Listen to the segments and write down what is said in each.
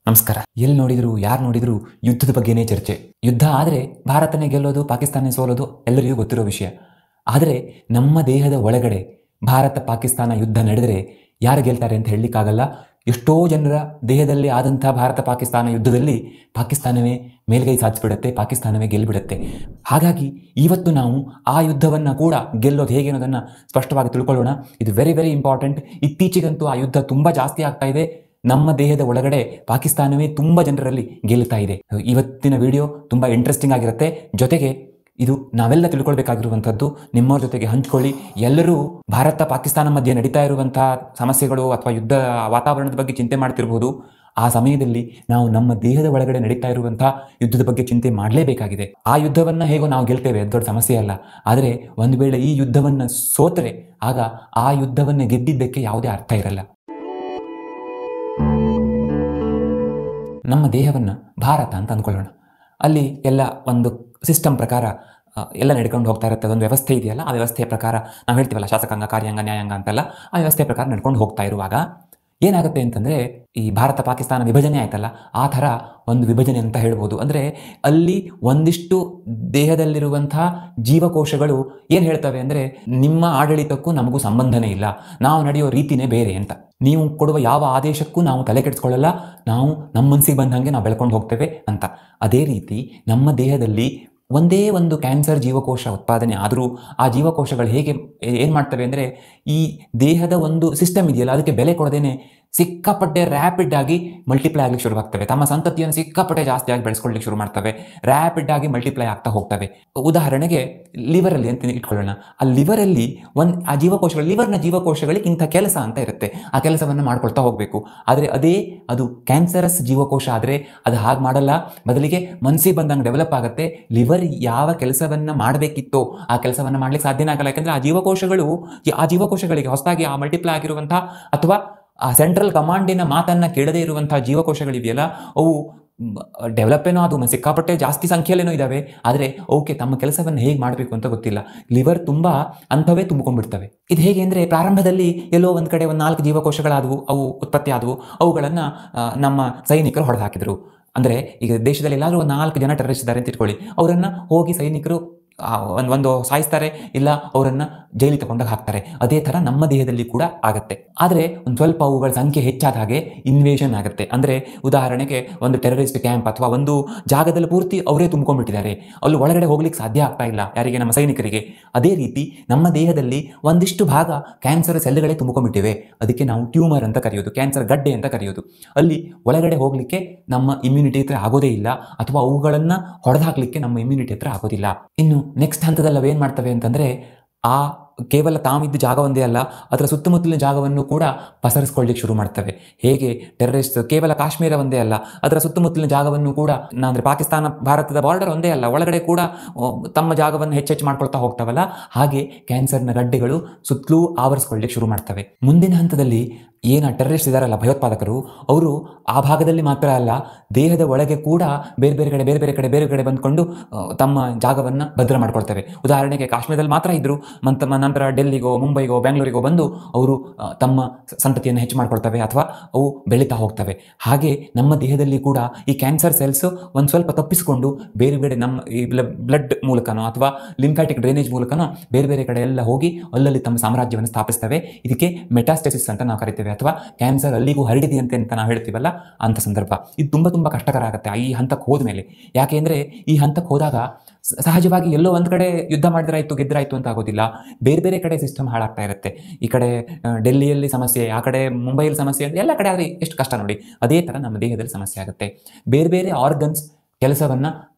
ನಮಸ್ಕಾರ. ಎಲ್ಲಿ ನೋಡಿದ್ರು ಯಾರು ನೋಡಿದ್ರು ಯುದ್ಧದ ಬಗ್ಗೆನೇ ಚರ್ಚೆ. ಯುದ್ಧ ಆದರೆ ಭಾರತನೇ ಗೆಲ್ಲೋದು, ಪಾಕಿಸ್ತಾನ ಸೋಲೋದು ಎಲ್ಲರಿಗೂ ಗೊತ್ತಿರೋ ವಿಷಯ. ಆದರೆ ನಮ್ಮ ದೇಹದ ಒಳಗಡೆ ಭಾರತ ಪಾಕಿಸ್ತಾನ ಯುದ್ಧ ನಡೆದರೆ ಯಾರು ಗೆಲ್ತಾರೆ ಅಂತ ಹೇಳಲಿಕ್ಕಾಗಲ್ಲ. ಎಷ್ಟೋ ಜನರ ದೇಹದಲ್ಲಿ ಆದಂಥ ಭಾರತ ಪಾಕಿಸ್ತಾನ ಯುದ್ಧದಲ್ಲಿ ಪಾಕಿಸ್ತಾನವೇ ಮೇಲ್ಗೈ ಸಾಧಿಸಿಬಿಡುತ್ತೆ, ಪಾಕಿಸ್ತಾನವೇ ಗೆಲ್ಲಿಬಿಡುತ್ತೆ. ಹಾಗಾಗಿ ಇವತ್ತು ನಾವು ಆ ಯುದ್ಧವನ್ನು ಕೂಡ ಗೆಲ್ಲೋದು ಹೇಗೆ ಅನ್ನೋದನ್ನು ಸ್ಪಷ್ಟವಾಗಿ ತಿಳ್ಕೊಳ್ಳೋಣ. ಇದು ವೆರಿ ವೆರಿ ಇಂಪಾರ್ಟೆಂಟ್. ಇತ್ತೀಚೆಗಂತೂ ಆ ಯುದ್ಧ ತುಂಬ ಜಾಸ್ತಿ ಆಗ್ತಾ ಇದೆ. ನಮ್ಮ ದೇಹದ ಒಳಗಡೆ ಪಾಕಿಸ್ತಾನವೇ ತುಂಬ ಜನರಲ್ಲಿ ಗೆಲ್ಲುತ್ತಾ ಇದೆ. ಇವತ್ತಿನ ವಿಡಿಯೋ ತುಂಬ ಇಂಟ್ರೆಸ್ಟಿಂಗ್ ಆಗಿರುತ್ತೆ. ಜೊತೆಗೆ ಇದು ನಾವೆಲ್ಲ ತಿಳ್ಕೊಳ್ಬೇಕಾಗಿರುವಂಥದ್ದು. ನಿಮ್ಮವ್ರ ಜೊತೆಗೆ ಹಂಚ್ಕೊಳ್ಳಿ. ಎಲ್ಲರೂ ಭಾರತ ಪಾಕಿಸ್ತಾನ ಮಧ್ಯೆ ನಡೀತಾ ಇರುವಂತಹ ಸಮಸ್ಯೆಗಳು ಅಥವಾ ಯುದ್ಧ ವಾತಾವರಣದ ಬಗ್ಗೆ ಚಿಂತೆ ಮಾಡ್ತಿರ್ಬೋದು. ಆ ಸಮಯದಲ್ಲಿ ನಾವು ನಮ್ಮ ದೇಹದ ಒಳಗಡೆ ನಡೀತಾ ಇರುವಂತಹ ಯುದ್ಧದ ಬಗ್ಗೆ ಚಿಂತೆ ಮಾಡಲೇಬೇಕಾಗಿದೆ. ಆ ಯುದ್ಧವನ್ನು ಹೇಗೋ ನಾವು ಗೆಲ್ತೇವೆ, ಅದು ದೊಡ್ಡ ಸಮಸ್ಯೆ ಅಲ್ಲ. ಆದರೆ ಒಂದು ವೇಳೆ ಈ ಯುದ್ಧವನ್ನು ಸೋತರೆ ಆಗ ಆ ಯುದ್ಧವನ್ನು ಗೆದ್ದಿದ್ದಕ್ಕೆ ಯಾವುದೇ ಅರ್ಥ ಇರಲ್ಲ. ನಮ್ಮ ದೇಹವನ್ನು ಭಾರತ ಅಂತ ಅಂದ್ಕೊಳ್ಳೋಣ. ಅಲ್ಲಿ ಎಲ್ಲ ಒಂದು ಸಿಸ್ಟಮ್ ಪ್ರಕಾರ ಎಲ್ಲ ನಡ್ಕೊಂಡು ಹೋಗ್ತಾ ಇರುತ್ತೆ. ಅದೊಂದು ವ್ಯವಸ್ಥೆ ಇದೆಯಲ್ಲ, ಆ ವ್ಯವಸ್ಥೆಯ ಪ್ರಕಾರ ನಾವು ಹೇಳ್ತೀವಲ್ಲ ಶಾಸಕಾಂಗ, ಕಾರ್ಯಾಂಗ, ನ್ಯಾಯಾಂಗ ಅಂತೆಲ್ಲ, ಆ ವ್ಯವಸ್ಥೆಯ ಪ್ರಕಾರ ನಡ್ಕೊಂಡು ಹೋಗ್ತಾ ಇರುವಾಗ ಏನಾಗುತ್ತೆ ಅಂತಂದರೆ, ಈ ಭಾರತ ಪಾಕಿಸ್ತಾನ ವಿಭಜನೆ ಆಯ್ತಲ್ಲ, ಆ ಥರ ಒಂದು ವಿಭಜನೆ ಅಂತ ಹೇಳ್ಬೋದು. ಅಂದರೆ ಅಲ್ಲಿ ಒಂದಿಷ್ಟು ದೇಹದಲ್ಲಿರುವಂಥ ಜೀವಕೋಶಗಳು ಏನು ಹೇಳ್ತವೆ ಅಂದರೆ, ನಿಮ್ಮ ಆಡಳಿತಕ್ಕೂ ನಮಗೂ ಸಂಬಂಧನೇ ಇಲ್ಲ, ನಾವು ನಡೆಯೋ ರೀತಿನೇ ಬೇರೆ ಅಂತ. ನೀವು ಕೊಡುವ ಯಾವ ಆದೇಶಕ್ಕೂ ನಾವು ತಲೆ ಕೆಡಿಸ್ಕೊಳ್ಳಲ್ಲ, ನಾವು ನಮ್ಮ ಮನಸ್ಸಿಗೆ ಬಂದಂಗೆ ನಾವು ಬೆಳ್ಕೊಂಡು ಹೋಗ್ತೇವೆ ಅಂತ. ಅದೇ ರೀತಿ ನಮ್ಮ ದೇಹದಲ್ಲಿ ಒಂದೇ ಒಂದು ಕ್ಯಾನ್ಸರ್ ಜೀವಕೋಶ ಉತ್ಪಾದನೆ ಆದರೂ ಆ ಜೀವಕೋಶಗಳು ಹೇಗೆ ಏನು ಮಾಡ್ತವೆ ಅಂದರೆ, ಈ ದೇಹದ ಒಂದು ಸಿಸ್ಟಮ್ ಇದೆಯಲ್ಲ ಅದಕ್ಕೆ ಬೆಲೆ ಕೊಡದೇನೆ ಸಿಕ್ಕಾಪಟ್ಟೆ ರ್ಯಾಪಿಡ್ ಆಗಿ ಮಲ್ಟಿಪ್ಲೈ ಆಗಲಿಕ್ಕೆ ಶುರುವಾಗ್ತವೆ. ತಮ್ಮ ಸಂತತಿಯನ್ನು ಸಿಕ್ಕಾಪಟ್ಟೆ ಜಾಸ್ತಿಯಾಗಿ ಬೆಳೆಸ್ಕೊಳ್ಳಿಕ್ಕೆ ಶುರು ಮಾಡ್ತವೆ, ರ್ಯಾಪಿಡ್ ಆಗಿ ಮಲ್ಟಿಪ್ಲೈ ಆಗ್ತಾ ಹೋಗ್ತವೆ. ಉದಾಹರಣೆಗೆ ಲಿವರಲ್ಲಿ ಅಂತ ಇಟ್ಕೊಳ್ಳೋಣ. ಆ ಲಿವರಲ್ಲಿ ಆ ಜೀವಕೋಶಗಳು, ಲಿವರ್ನ ಜೀವಕೋಶಗಳಿಗೆ ಇಂಥ ಕೆಲಸ ಅಂತ ಇರುತ್ತೆ, ಆ ಕೆಲಸವನ್ನು ಮಾಡ್ಕೊಳ್ತಾ ಹೋಗಬೇಕು. ಆದರೆ ಅದು ಕ್ಯಾನ್ಸರಸ್ ಜೀವಕೋಶ ಆದರೆ ಅದು ಹಾಗೆ ಮಾಡಲ್ಲ. ಬದಲಿಗೆ ಮನಸ್ಸಿಗೆ ಬಂದಂಗೆ ಡೆವಲಪ್ ಆಗುತ್ತೆ. ಲಿವರ್ ಯಾವ ಕೆಲಸವನ್ನು ಮಾಡಬೇಕಿತ್ತೋ ಆ ಕೆಲಸವನ್ನು ಮಾಡ್ಲಿಕ್ಕೆ ಸಾಧ್ಯನೇ ಆಗಲ್ಲ. ಯಾಕಂದರೆ ಆ ಜೀವಕೋಶಗಳಿಗೆ ಹೊಸದಾಗಿ ಆ ಮಲ್ಟಿಪ್ಲೈ ಆಗಿರುವಂಥ ಅಥವಾ ಆ ಸೆಂಟ್ರಲ್ ಕಮಾಂಡಿನ ಮಾತನ್ನು ಕೇಳದೇ ಇರುವಂಥ ಜೀವಕೋಶಗಳಿದೆಯಲ್ಲ, ಅವು ಡೆವಲಪ್ ಏನೋ ಅದು ಸಿಕ್ಕಾಪಟ್ಟೆ ಜಾಸ್ತಿ ಸಂಖ್ಯೆಯಲ್ಲೇನೋ ಇದ್ದಾವೆ, ಆದರೆ ಅವಕ್ಕೆ ತಮ್ಮ ಕೆಲಸವನ್ನು ಹೇಗೆ ಮಾಡಬೇಕು ಅಂತ ಗೊತ್ತಿಲ್ಲ. ಲಿವರ್ ತುಂಬ ಅಂಥವೇ ತುಂಬಿಕೊಂಡ್ಬಿಡ್ತವೆ. ಇದು ಹೇಗೆ ಅಂದರೆ, ಪ್ರಾರಂಭದಲ್ಲಿ ಎಲ್ಲೋ ಒಂದು ಕಡೆ ಒಂದು 4 ಜೀವಕೋಶಗಳಾದವು, ಅವು ಉತ್ಪತ್ತಿ ಆದವು. ಅವುಗಳನ್ನು ನಮ್ಮ ಸೈನಿಕರು ಹೊಡೆದು ಹಾಕಿದರು. ಅಂದರೆ ಈಗ ದೇಶದಲ್ಲಿ ಎಲ್ಲಾದರೂ ಒಂದು 4 ಜನ ಟೆರರಿಸ್ಟ್ ಇದ್ದಾರೆ ಅಂತ ಇಟ್ಕೊಳ್ಳಿ, ಅವರನ್ನು ಹೋಗಿ ಸೈನಿಕರು ಒಂದು ಸಾಯಿಸ್ತಾರೆ, ಇಲ್ಲ ಅವರನ್ನು ಜೈಲಿಗೆ ತಗೊಂಡಾಗ ಹಾಕ್ತಾರೆ. ಅದೇ ಥರ ನಮ್ಮ ದೇಹದಲ್ಲಿ ಕೂಡ ಆಗುತ್ತೆ. ಆದರೆ ಒಂದು ಸ್ವಲ್ಪ ಅವುಗಳ ಸಂಖ್ಯೆ ಹೆಚ್ಚಾದ ಹಾಗೆ ಇನ್ವೇಷನ್ ಆಗುತ್ತೆ. ಅಂದರೆ ಉದಾಹರಣೆಗೆ ಒಂದು ಟೆರರಿಸ್ಟ್ ಕ್ಯಾಂಪ್ ಅಥವಾ ಒಂದು ಜಾಗದಲ್ಲಿ ಪೂರ್ತಿ ಅವರೇ ತುಂಬ್ಕೊಂಡ್ಬಿಟ್ಟಿದ್ದಾರೆ, ಅಲ್ಲಿ ಒಳಗಡೆ ಹೋಗ್ಲಿಕ್ಕೆ ಸಾಧ್ಯ ಆಗ್ತಾ ಇಲ್ಲ ಯಾರಿಗೆ, ನಮ್ಮ ಸೈನಿಕರಿಗೆ. ಅದೇ ರೀತಿ ನಮ್ಮ ದೇಹದಲ್ಲಿ ಒಂದಿಷ್ಟು ಭಾಗ ಕ್ಯಾನ್ಸರ್ ಸೆಲ್ಗಳೇ ತುಂಬ್ಕೊಂಡ್ಬಿಟ್ಟಿವೆ. ಅದಕ್ಕೆ ನಾವು ಟ್ಯೂಮರ್ ಅಂತ ಕರೆಯೋದು, ಕ್ಯಾನ್ಸರ್ ಗಡ್ಡೆ ಅಂತ ಕರೆಯೋದು. ಅಲ್ಲಿ ಒಳಗಡೆ ಹೋಗಲಿಕ್ಕೆ ನಮ್ಮ ಇಮ್ಯುನಿಟಿ ಹತ್ರ ಆಗೋದೇ ಇಲ್ಲ, ಅಥವಾ ಅವುಗಳನ್ನು ಹೊಡೆದು ಹಾಕಲಿಕ್ಕೆ ನಮ್ಮ ಇಮ್ಯುನಿಟಿ ಹತ್ರ ಆಗೋದಿಲ್ಲ. ಇನ್ನು ನೆಕ್ಸ್ಟ್ ಹಂತದಲ್ಲಿ ಅವೇನು ಮಾಡ್ತವೆ ಅಂತಂದರೆ, ಕೇವಲ ತಾವಿದ್ದ ಜಾಗ ಒಂದೇ ಅಲ್ಲ, ಅದರ ಸುತ್ತಮುತ್ತಲಿನ ಜಾಗವನ್ನು ಕೂಡ ಪಸರಿಸ್ಕೊಳ್ಳಿಕ್ಕೆ ಶುರು ಮಾಡ್ತವೆ. ಹೇಗೆ ಟೆರರಿಸ್ಟ್ ಕೇವಲ ಕಾಶ್ಮೀರ ಒಂದೇ ಅಲ್ಲ, ಅದರ ಸುತ್ತಮುತ್ತಲಿನ ಜಾಗವನ್ನು ಕೂಡ, ಅಂದರೆ ಪಾಕಿಸ್ತಾನ ಭಾರತದ ಬಾರ್ಡರ್ ಒಂದೇ ಅಲ್ಲ, ಒಳಗಡೆ ಕೂಡ ತಮ್ಮ ಜಾಗವನ್ನು ಹೆಚ್ಚೆಚ್ಚು ಮಾಡ್ಕೊಳ್ತಾ ಹೋಗ್ತಾವಲ್ಲ, ಹಾಗೆ ಕ್ಯಾನ್ಸರ್ನ ಗಡ್ಡೆಗಳು ಸುತ್ತಲೂ ಆವರಿಸ್ಕೊಳ್ಳಿಕ್ಕೆ ಶುರು ಮಾಡ್ತವೆ. ಮುಂದಿನ ಹಂತದಲ್ಲಿ ಏನು ಟೆರರಿಸ್ಟ್ ಇದ್ದಾರಲ್ಲ, ಭಯೋತ್ಪಾದಕರು, ಅವರು ಆ ಭಾಗದಲ್ಲಿ ಮಾತ್ರ ಅಲ್ಲ, ದೇಹದ ಒಳಗೆ ಕೂಡ ಬೇರೆ ಕಡೆ ಬಂದ್ಕೊಂಡು ತಮ್ಮ ಜಾಗವನ್ನು ಭದ್ರ ಮಾಡ್ಕೊಳ್ತವೆ. ಉದಾಹರಣೆಗೆ ಕಾಶ್ಮೀರದಲ್ಲಿ ಮಾತ್ರ ಇದ್ದರು, ನಂತರ ಡೆಲ್ಲಿಗೋ, ಮುಂಬೈಗೋ, ಬೆಂಗಳೂರಿಗೋ ಬಂದು ಅವರು ತಮ್ಮ ಸಂತತಿಯನ್ನು ಹೆಚ್ಚು ಮಾಡ್ಕೊಳ್ತವೆ ಅಥವಾ ಅವು ಬೆಳೀತಾ ಹೋಗ್ತವೆ. ಹಾಗೆ ನಮ್ಮ ದೇಹದಲ್ಲಿ ಕೂಡ ಈ ಕ್ಯಾನ್ಸರ್ ಸೆಲ್ಸ್ ಒಂದು ಸ್ವಲ್ಪ ತಪ್ಪಿಸಿಕೊಂಡು ಬೇರೆ ನಮ್ಮ ಈ ಬ್ಲಡ್ ಮೂಲಕನೋ ಅಥವಾ ಲಿಂಫ್ಯಾಟಿಕ್ ಡ್ರೈನೇಜ್ ಮೂಲಕನೋ ಬೇರೆ ಕಡೆ ಎಲ್ಲ ಹೋಗಿ ಅಲ್ಲಲ್ಲಿ ತಮ್ಮ ಸಾಮ್ರಾಜ್ಯವನ್ನು ಸ್ಥಾಪಿಸ್ತವೆ. ಇದಕ್ಕೆ ಮೆಟಾಸ್ಟೆಸಿಸ್ ಅಂತ ನಾವು ಕರಿತೇವೆ, ಅಥವಾ ಕ್ಯಾನ್ಸರ್ ಅಲ್ಲಿಗೂ ಹರಡಿದೆಯಂತೆ ಅಂತ ನಾವು ಹೇಳ್ತೀವಲ್ಲ, ಅಂಥ ಸಂದರ್ಭ. ಇದು ತುಂಬ ಕಷ್ಟಕರ ಆಗುತ್ತೆ ಈ ಹಂತಕ್ಕೆ ಹೋದ್ಮೇಲೆ. ಯಾಕೆ ಅಂದರೆ, ಈ ಹಂತಕ್ಕೆ ಹೋದಾಗ ಸಹಜವಾಗಿ ಎಲ್ಲೋ ಒಂದು ಕಡೆ ಯುದ್ಧ ಮಾಡಿದ್ರಾಯ್ತು, ಗೆದ್ದರಾಯ್ತು ಅಂತ ಆಗೋದಿಲ್ಲ. ಬೇರೆ ಕಡೆ ಸಿಸ್ಟಮ್ ಹಾಳಾಗ್ತಾ ಇರುತ್ತೆ. ಈ ಕಡೆ ಡೆಲ್ಲಿಯಲ್ಲಿ ಸಮಸ್ಯೆ, ಆ ಕಡೆ ಮುಂಬೈಯಲ್ಲಿ ಸಮಸ್ಯೆ, ಎಲ್ಲ ಕಡೆ ಆದರೆ ಎಷ್ಟು ಕಷ್ಟ ನೋಡಿ. ಅದೇ ಥರ ನಮ್ಮ ದೇಹದಲ್ಲಿ ಸಮಸ್ಯೆ ಆಗುತ್ತೆ. ಬೇರೆ ಆರ್ಗನ್ಸ್ ಕೆಲಸವನ್ನು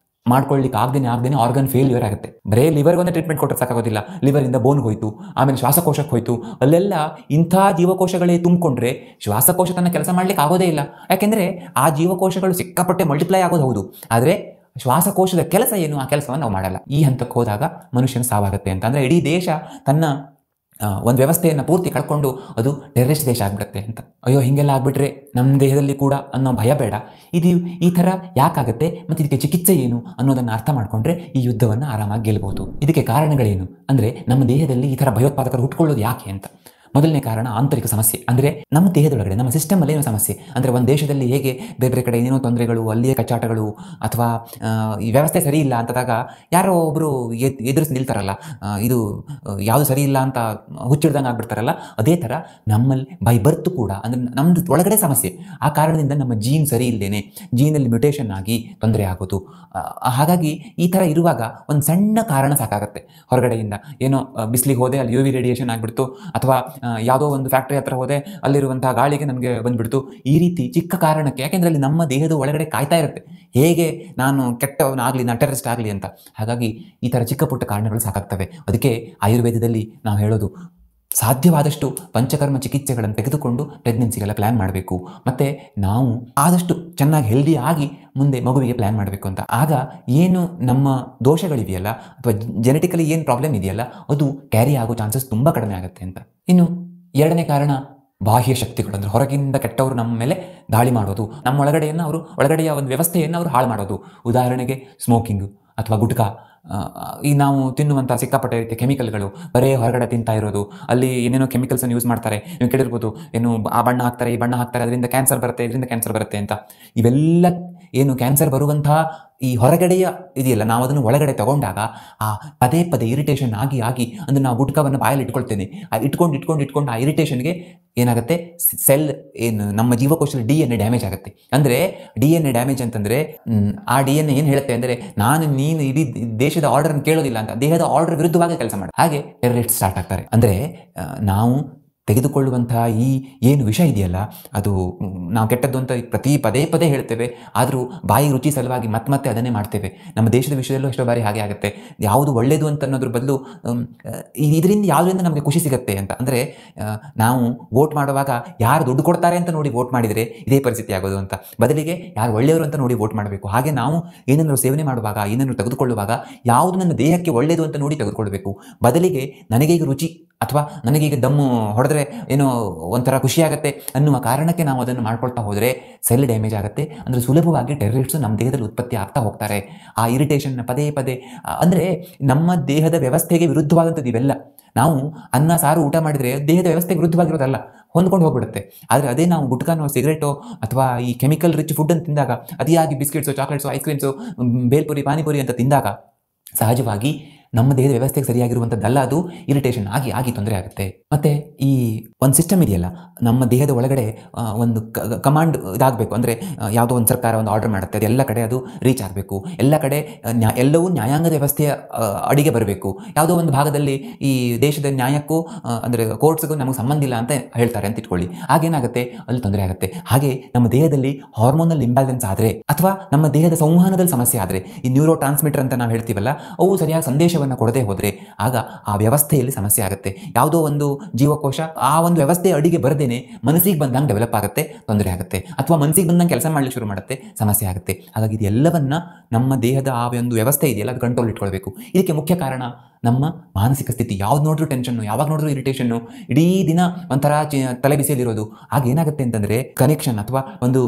ಮಾಡ್ಕೊಳ್ಳಿಕ್ಕೆ ಆಗದೇನೆ ಆರ್ಗನ್ ಫೇಲ್ಯೂರ್ ಆಗುತ್ತೆ. ಬರೀ ಲಿವರ್ಗೊಂದೇ ಟ್ರೀಟ್ಮೆಂಟ್ ಕೊಟ್ಟರೆ ಸಾಕಾಗೋದಿಲ್ಲ. ಲಿವರಿಂದ ಬೋನ್ಗೆ ಹೋಯ್ತು, ಆಮೇಲೆ ಶ್ವಾಸಕೋಶಕ್ಕೆ ಹೋಯ್ತು, ಅಲ್ಲೆಲ್ಲ ಇಂಥ ಜೀವಕೋಶಗಳೇ ತುಂಬಿಕೊಂಡ್ರೆ ಶ್ವಾಸಕೋಶ ತನ್ನ ಕೆಲಸ ಮಾಡಲಿಕ್ಕೆ ಆಗೋದೇ ಇಲ್ಲ. ಯಾಕೆಂದರೆ ಆ ಜೀವಕೋಶಗಳು ಸಿಕ್ಕಾಪಟ್ಟೆ ಮಲ್ಟಿಪ್ಲೈ ಆಗೋದು ಹೌದು, ಆದರೆ ಶ್ವಾಸಕೋಶದ ಕೆಲಸ ಏನು, ಆ ಕೆಲಸವನ್ನು ನಾವು ಮಾಡಲ್ಲ. ಈ ಹಂತಕ್ಕೆ ಹೋದಾಗ ಮನುಷ್ಯನ ಸಾವಾಗುತ್ತೆ ಅಂತ. ಅಂದರೆ ಇಡೀ ದೇಶ ತನ್ನ ಒಂದು ವ್ಯವಸ್ಥೆಯನ್ನು ಪೂರ್ತಿ ಕಳ್ಕೊಂಡು ಅದು ಟೆರರಿಸ್ಟ್ ದೇಶ ಆಗಿಬಿಡುತ್ತೆ ಅಂತ. ಅಯ್ಯೋ ಹಿಂಗೆಲ್ಲ ಆಗಿಬಿಟ್ರೆ ನಮ್ಮ ದೇಹದಲ್ಲಿ ಕೂಡ ಅನ್ನೋ ಭಯ ಬೇಡ. ಇದು ಈ ಥರ ಯಾಕಾಗುತ್ತೆ ಮತ್ತು ಇದಕ್ಕೆ ಚಿಕಿತ್ಸೆ ಏನು ಅನ್ನೋದನ್ನು ಅರ್ಥ ಮಾಡಿಕೊಂಡ್ರೆ ಈ ಯುದ್ಧವನ್ನು ಆರಾಮಾಗಿ ಗೆಲ್ಬೋದು. ಇದಕ್ಕೆ ಕಾರಣಗಳೇನು ಅಂದರೆ, ನಮ್ಮ ದೇಹದಲ್ಲಿ ಈ ಥರ ಭಯೋತ್ಪಾದಕರು ಹುಟ್ಕೊಳ್ಳೋದು ಯಾಕೆ ಅಂತ. ಮೊದಲನೇ ಕಾರಣ ಆಂತರಿಕ ಸಮಸ್ಯೆ. ಅಂದರೆ ನಮ್ಮ ದೇಹದೊಳಗಡೆ ನಮ್ಮ ಸಿಸ್ಟಮಲ್ಲಿ ಏನೋ ಸಮಸ್ಯೆ. ಅಂದರೆ ಒಂದು ದೇಶದಲ್ಲಿ ಹೇಗೆ ಬೇರೆ ಬೇರೆ ಕಡೆ ಏನೇನೋ ತೊಂದರೆಗಳು, ಅಲ್ಲಿಯೇ ಕಚ್ಚಾಟಗಳು, ಅಥವಾ ಈ ವ್ಯವಸ್ಥೆ ಸರಿ ಇಲ್ಲ ಅಂತದಾಗ ಯಾರೋ ಒಬ್ಬರು ಎದುರಿಸಿ ನಿಲ್ತಾರಲ್ಲ, ಇದು ಯಾವುದು ಸರಿ ಇಲ್ಲ ಅಂತ ಹುಚ್ಚಿಡ್ದಂಗೆ ಆಗ್ಬಿಡ್ತಾರಲ್ಲ, ಅದೇ ಥರ ನಮ್ಮಲ್ಲಿ ಬೈ ಬರ್ತ್ ಕೂಡ ಅಂದರೆ ನಮ್ಮದು ಒಳಗಡೆ ಸಮಸ್ಯೆ. ಆ ಕಾರಣದಿಂದ ನಮ್ಮ ಜೀನ್ ಸರಿ ಇಲ್ಲದೇನೆ ಜೀನಲ್ಲಿ ಮ್ಯುಟೇಷನ್ ಆಗಿ ತೊಂದರೆ ಆಗೋದು. ಹಾಗಾಗಿ ಈ ಥರ ಇರುವಾಗ ಒಂದು ಸಣ್ಣ ಕಾರಣ ಸಾಕಾಗುತ್ತೆ. ಹೊರಗಡೆಯಿಂದ ಏನೋ ಬಿಸಿಲಿಗೆ ಹೋದೆ, ಅಲ್ಲಿ UV ರೇಡಿಯೇಷನ್ ಆಗಿಬಿಡ್ತು, ಅಥವಾ ಯಾವುದೋ ಒಂದು ಫ್ಯಾಕ್ಟ್ರಿ ಹತ್ರ ಹೋದೆ, ಅಲ್ಲಿರುವಂತಹ ಗಾಳಿಗೆ ನನಗೆ ಬಂದುಬಿಡ್ತು. ಈ ರೀತಿ ಚಿಕ್ಕ ಕಾರಣಕ್ಕೆ, ಯಾಕೆಂದರೆ ಅಲ್ಲಿ ನಮ್ಮ ದೇಹದ ಒಳಗಡೆ ಕಾಯ್ತಾ ಇರುತ್ತೆ ಹೇಗೆ ನಾನು ಕೆಟ್ಟವನಾಗಲಿ, ನಾನು ಟೆರರಿಸ್ಟ್ ಆಗಲಿ ಅಂತ. ಹಾಗಾಗಿ ಈ ಥರ ಚಿಕ್ಕ ಪುಟ್ಟ ಕಾರಣಗಳು ಸಾಕಾಗ್ತವೆ. ಅದಕ್ಕೆ ಆಯುರ್ವೇದದಲ್ಲಿ ನಾವು ಹೇಳೋದು, ಸಾಧ್ಯವಾದಷ್ಟು ಪಂಚಕರ್ಮ ಚಿಕಿತ್ಸೆಗಳನ್ನು ತೆಗೆದುಕೊಂಡು ಪ್ರೆಗ್ನೆನ್ಸಿಗೆಲ್ಲ ಪ್ಲ್ಯಾನ್ ಮಾಡಬೇಕು. ಮತ್ತು ನಾವು ಆದಷ್ಟು ಚೆನ್ನಾಗಿ ಹೆಲ್ದಿ ಆಗಿ ಮುಂದೆ ಮಗುವಿಗೆ ಪ್ಲ್ಯಾನ್ ಮಾಡಬೇಕು ಅಂತ. ಆಗ ಏನು ನಮ್ಮ ದೋಷಗಳಿದೆಯಲ್ಲ, ಅಥವಾ ಜೆನೆಟಿಕಲಿ ಏನು ಪ್ರಾಬ್ಲಮ್ ಇದೆಯಲ್ಲ, ಅದು ಕ್ಯಾರಿ ಆಗೋ ಚಾನ್ಸಸ್ ತುಂಬ ಕಡಿಮೆ ಆಗುತ್ತೆ ಅಂತ. ಇನ್ನು ಎರಡನೇ ಕಾರಣ ಬಾಹ್ಯ ಶಕ್ತಿಗಳು. ಅಂದರೆ ಹೊರಗಿಂದ ಕೆಟ್ಟವರು ನಮ್ಮ ಮೇಲೆ ದಾಳಿ ಮಾಡೋದು, ನಮ್ಮ ಒಳಗಡೆಯನ್ನು ಅವರು ಒಳಗಡೆಯ ಒಂದು ವ್ಯವಸ್ಥೆಯನ್ನು ಅವರು ಹಾಳು ಮಾಡೋದು. ಉದಾಹರಣೆಗೆ ಸ್ಮೋಕಿಂಗು ಅಥವಾ ಗುಟ್ಕಾ, ಈ ನಾವು ತಿನ್ನುವಂಥ ಸಿಕ್ಕಾಪಟ್ಟೆ ರೀತಿಯ ಕೆಮಿಕಲ್ಗಳು, ಬರೇ ಹೊರಗಡೆ ತಿಂತಾ ಇರೋದು, ಅಲ್ಲಿ ಏನೇನೋ ಕೆಮಿಕಲ್ಸನ್ನು ಯೂಸ್ ಮಾಡ್ತಾರೆ. ನೀವು ಕೇಳಿರ್ಬೋದು, ಏನು ಆ ಬಣ್ಣ ಹಾಕ್ತಾರೆ, ಈ ಬಣ್ಣ ಹಾಕ್ತಾರೆ, ಅದರಿಂದ ಕ್ಯಾನ್ಸರ್ ಬರುತ್ತೆ, ಇದರಿಂದ ಕ್ಯಾನ್ಸರ್ ಬರುತ್ತೆ ಅಂತ. ಇವೆಲ್ಲ ಏನು ಕ್ಯಾನ್ಸರ್ ಬರುವಂತಹ ಈ ಹೊರಗಡೆಯ ಇದೆಯಲ್ಲ, ನಾವು ಅದನ್ನು ಒಳಗಡೆ ತಗೊಂಡಾಗ ಆ ಪದೇ ಪದೇ ಇರಿಟೇಷನ್ ಆಗಿ ಅಂದರೆ ನಾವು ಗುಟ್ಕವನ್ನು ಬಾಯಲ್ಲಿ ಇಟ್ಕೊಳ್ತೇನೆ, ಇಟ್ಕೊಂಡು ಆ ಇರಿಟೇಷನ್ಗೆ ಏನಾಗುತ್ತೆ, ಸೆಲ್ ಏನು ನಮ್ಮ ಜೀವಕೋಶದಲ್ಲಿ DNA ಡ್ಯಾಮೇಜ್ ಆಗುತ್ತೆ. ಅಂದರೆ DNA ಡ್ಯಾಮೇಜ್ ಅಂತಂದರೆ ಆ DNA ಏನು ಹೇಳುತ್ತೆ ಅಂದರೆ, ನೀನು ಇಡೀ ದೇಶದ ಆರ್ಡರ್ನ ಕೇಳೋದಿಲ್ಲ ಅಂತ, ದೇಹದ ಆರ್ಡರ್ ವಿರುದ್ಧವಾಗಿ ಕೆಲಸ ಮಾಡಿ. ಹಾಗೆ ಟೆರರಿಸ್ಟ್ ಸ್ಟಾರ್ಟ್ ಆಗ್ತಾರೆ. ಅಂದರೆ ನಾವು ತೆಗೆದುಕೊಳ್ಳುವಂತಹ ಈ ಏನು ವಿಷ ಇದೆಯಲ್ಲ, ಅದು ನಾವು ಕೆಟ್ಟದ್ದು ಅಂತ ಪದೇ ಪದೇ ಹೇಳ್ತೇವೆ, ಆದರೂ ಬಾಯಿ ರುಚಿ ಸಲುವಾಗಿ ಮತ್ತೆ ಅದನ್ನೇ ಮಾಡ್ತೇವೆ. ನಮ್ಮ ದೇಶದ ವಿಷಯದಲ್ಲೂ ಎಷ್ಟೋ ಬಾರಿ ಹಾಗೆ ಆಗುತ್ತೆ. ಯಾವುದು ಒಳ್ಳೆಯದು ಅಂತ ಅನ್ನೋದ್ರ ಬದಲು ಯಾವುದರಿಂದ ನಮಗೆ ಖುಷಿ ಸಿಗುತ್ತೆ ಅಂತ. ಅಂದರೆ ನಾವು ವೋಟ್ ಮಾಡುವಾಗ ಯಾರು ದುಡ್ಡು ಕೊಡ್ತಾರೆ ಅಂತ ನೋಡಿ ವೋಟ್ ಮಾಡಿದರೆ ಇದೇ ಪರಿಸ್ಥಿತಿ ಆಗೋದು ಅಂತ, ಬದಲಿಗೆ ಯಾರು ಒಳ್ಳೆಯವರು ಅಂತ ನೋಡಿ ವೋಟ್ ಮಾಡಬೇಕು. ಹಾಗೆ ನಾವು ಏನನ್ನು ಸೇವನೆ ಮಾಡುವಾಗ, ಏನನ್ನು ತೆಗೆದುಕೊಳ್ಳುವಾಗ ಯಾವುದು ನನ್ನ ದೇಹಕ್ಕೆ ಒಳ್ಳೆಯದು ಅಂತ ನೋಡಿ ತೆಗೆದುಕೊಳ್ಬೇಕು. ಬದಲಿಗೆ ನನಗೀಗ ರುಚಿ ಅಥವಾ ನನಗೀಗ ದಮ್ಮು ಹೊಡೆದ್ರೆ ಏನೋ ಒಂಥರ ಖುಷಿಯಾಗತ್ತೆ ಅನ್ನುವ ಕಾರಣಕ್ಕೆ ನಾವು ಅದನ್ನು ಮಾಡ್ಕೊಳ್ತಾ ಹೋದರೆ ಸೆಲ್ ಡ್ಯಾಮೇಜ್ ಆಗುತ್ತೆ. ಅಂದರೆ ಸುಲಭವಾಗಿ ಟೆರರಿಸ್ಟು ನಮ್ಮ ದೇಹದಲ್ಲಿ ಉತ್ಪತ್ತಿ ಆಗ್ತಾ ಹೋಗ್ತಾರೆ. ಆ ಇರಿಟೇಷನ್ನ ಪದೇ ಅಂದರೆ ನಮ್ಮ ದೇಹದ ವ್ಯವಸ್ಥೆಗೆ ವಿರುದ್ಧವಾದಂಥದ್ದು ಇವೆಲ್ಲ. ನಾವು ಅನ್ನ ಸಾರು ಊಟ ಮಾಡಿದರೆ ದೇಹದ ವ್ಯವಸ್ಥೆಗೆ ವಿರುದ್ಧವಾಗಿರೋದಲ್ಲ, ಹೊಂದ್ಕೊಂಡು ಹೋಗ್ಬಿಡುತ್ತೆ. ಆದರೆ ಅದೇ ನಾವು ಗುಟ್ಕಾನೋ, ಸಿಗರೇಟೋ ಅಥವಾ ಈ ಕೆಮಿಕಲ್ ರಿಚ್ ಫುಡ್ಡನ್ನು ತಿಂದಾಗ, ಅತಿಯಾಗಿ biscuits, chocolates, ice creams, bhelpuri, panipuri ಅಂತ ತಿಂದಾಗ ಸಹಜವಾಗಿ ನಮ್ಮ ದೇಹದ ವ್ಯವಸ್ಥೆಗೆ ಸರಿಯಾಗಿರುವಂಥದ್ದಲ್ಲ, ಅದು ಇರಿಟೇಷನ್ ಆಗಿ ತೊಂದರೆ ಆಗುತ್ತೆ. ಮತ್ತು ಈ ಒಂದು ಸಿಸ್ಟಮ್ ಇದೆಯಲ್ಲ, ನಮ್ಮ ದೇಹದ ಒಳಗಡೆ ಒಂದು ಕಮಾಂಡ್ ಇದಾಗಬೇಕು. ಅಂದರೆ ಯಾವುದೋ ಒಂದು ಸರ್ಕಾರ ಒಂದು ಆರ್ಡರ್ ಮಾಡುತ್ತೆ, ಅದು ಎಲ್ಲ ಕಡೆ ಅದು ರೀಚ್ ಆಗಬೇಕು. ಎಲ್ಲ ಕಡೆ ಎಲ್ಲವೂ ನ್ಯಾಯಾಂಗದ ವ್ಯವಸ್ಥೆಯ ಅಡಿಗೆ ಬರಬೇಕು. ಯಾವುದೋ ಒಂದು ಭಾಗದಲ್ಲಿ ಈ ದೇಶದ ನ್ಯಾಯಕ್ಕೂ ಅಂದರೆ ಕೋರ್ಟ್ಸ್ಗೂ ನಮಗೆ ಸಂಬಂಧ ಇಲ್ಲ ಅಂತ ಹೇಳ್ತಾರೆ ಅಂತ ಇಟ್ಕೊಳ್ಳಿ, ಆಗೇನಾಗುತ್ತೆ, ಅಲ್ಲಿ ತೊಂದರೆ ಆಗುತ್ತೆ. ಹಾಗೆ ನಮ್ಮ ದೇಹದಲ್ಲಿ ಹಾರ್ಮೋನಲ್ ಇಂಬ್ಯಾಲೆನ್ಸ್ ಆದರೆ, ಅಥವಾ ನಮ್ಮ ದೇಹದ ಸಂವಹನದಲ್ಲಿ ಸಮಸ್ಯೆ ಆದರೆ, ಈ ನ್ಯೂರೋ ಟ್ರಾನ್ಸ್ಮಿಟರ್ ಅಂತ ನಾವು ಹೇಳ್ತೀವಲ್ಲ, ಅವು ಸರಿಯಾಗಿ ಸಂದೇಶ ಕೊಡದೆ ಹೋದರೆ ಆಗ ಆ ವ್ಯವಸ್ಥೆಯಲ್ಲಿ ಸಮಸ್ಯೆ ಆಗುತ್ತೆ. ಯಾವುದೋ ಒಂದು ಜೀವಕೋಶ ಆ ಒಂದು ವ್ಯವಸ್ಥೆಯ ಅಡಿಗೆ ಬರದೇನೆ ಮನಸ್ಸಿಗೆ ಬಂದಂಗೆ ಡೆವಲಪ್ ಆಗುತ್ತೆ, ತೊಂದರೆ ಆಗುತ್ತೆ. ಅಥವಾ ಮನಸ್ಸಿಗೆ ಬಂದಂಗೆ ಕೆಲಸ ಮಾಡಲಿಕ್ಕೆ ಶುರು ಮಾಡುತ್ತೆ, ಸಮಸ್ಯೆ ಆಗುತ್ತೆ. ಹಾಗಾಗಿ ಇದೆಲ್ಲವನ್ನ ನಮ್ಮ ದೇಹದ ಆ ಒಂದು ವ್ಯವಸ್ಥೆ ಇದೆಯಲ್ಲ, ಅದು ಕಂಟ್ರೋಲ್ ಇಟ್ಕೊಳ್ಬೇಕು. ಇದಕ್ಕೆ ಮುಖ್ಯ ಕಾರಣ ನಮ್ಮ ಮಾನಸಿಕ ಸ್ಥಿತಿ. ಯಾವ್ದು ನೋಡಿದ್ರು ಟೆನ್ಷನ್ನು, ಯಾವಾಗ ನೋಡಿದ್ರು ಇರಿಟೇಷನ್ನು, ಇಡೀ ದಿನ ಒಂಥರ ತಲೆ ಬಿಸಿಯಲ್ಲಿರೋದು. ಆಗ ಏನಾಗುತ್ತೆ ಅಂತಂದರೆ ಕನೆಕ್ಷನ್ ಅಥವಾ ಒಂದು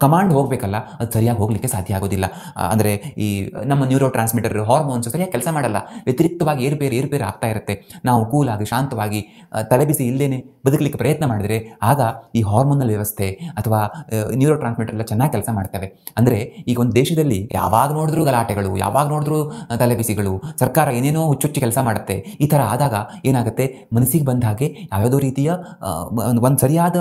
ಕಮಾಂಡ್ ಹೋಗಬೇಕಲ್ಲ, ಅದು ಸರಿಯಾಗಿ ಹೋಗಲಿಕ್ಕೆ ಸಾಧ್ಯ ಆಗೋದಿಲ್ಲ. ಅಂದರೆ ಈ ನಮ್ಮ ನ್ಯೂರೋ ಟ್ರಾನ್ಸ್ಮಿಟರ್ ಹಾರ್ಮೋನ್ಸ್ ಸರಿಯಾಗಿ ಕೆಲಸ ಮಾಡಲ್ಲ, ವ್ಯತಿರಿಕ್ತವಾಗಿ ಏರುಪೇರು ಆಗ್ತಾ ಇರುತ್ತೆ. ನಾವು ಕೂಲಾಗಿ ಶಾಂತವಾಗಿ ತಲೆ ಬಿಸಿ ಇಲ್ಲೇನೆ ಬದುಕಲಿಕ್ಕೆ ಪ್ರಯತ್ನ ಮಾಡಿದರೆ ಆಗ ಈ ಹಾರ್ಮೋನಲ್ ವ್ಯವಸ್ಥೆ ಅಥವಾ ನ್ಯೂರೋ ಟ್ರಾನ್ಸ್ಮಿಟರ್ ಎಲ್ಲ ಚೆನ್ನಾಗಿ ಕೆಲಸ ಮಾಡ್ತವೆ. ಅಂದರೆ ಈಗ ಒಂದು ದೇಶದಲ್ಲಿ ಯಾವಾಗ ನೋಡಿದ್ರು ಗಲಾಟೆಗಳು, ಯಾವಾಗ ನೋಡಿದ್ರು ತಲೆ ಬಿಸಿಗಳು, ಸರ್ಕಾರ ಏನೇನೋ ಹುಚ್ಚುಚ್ಚಿ ಕೆಲಸ ಮಾಡುತ್ತೆ. ಈ ಥರ ಆದಾಗ ಏನಾಗುತ್ತೆ, ಮನಸ್ಸಿಗೆ ಬಂದ ಹಾಗೆ ಯಾವುದೋ ರೀತಿಯ ಒಂದು ಸರಿಯಾದ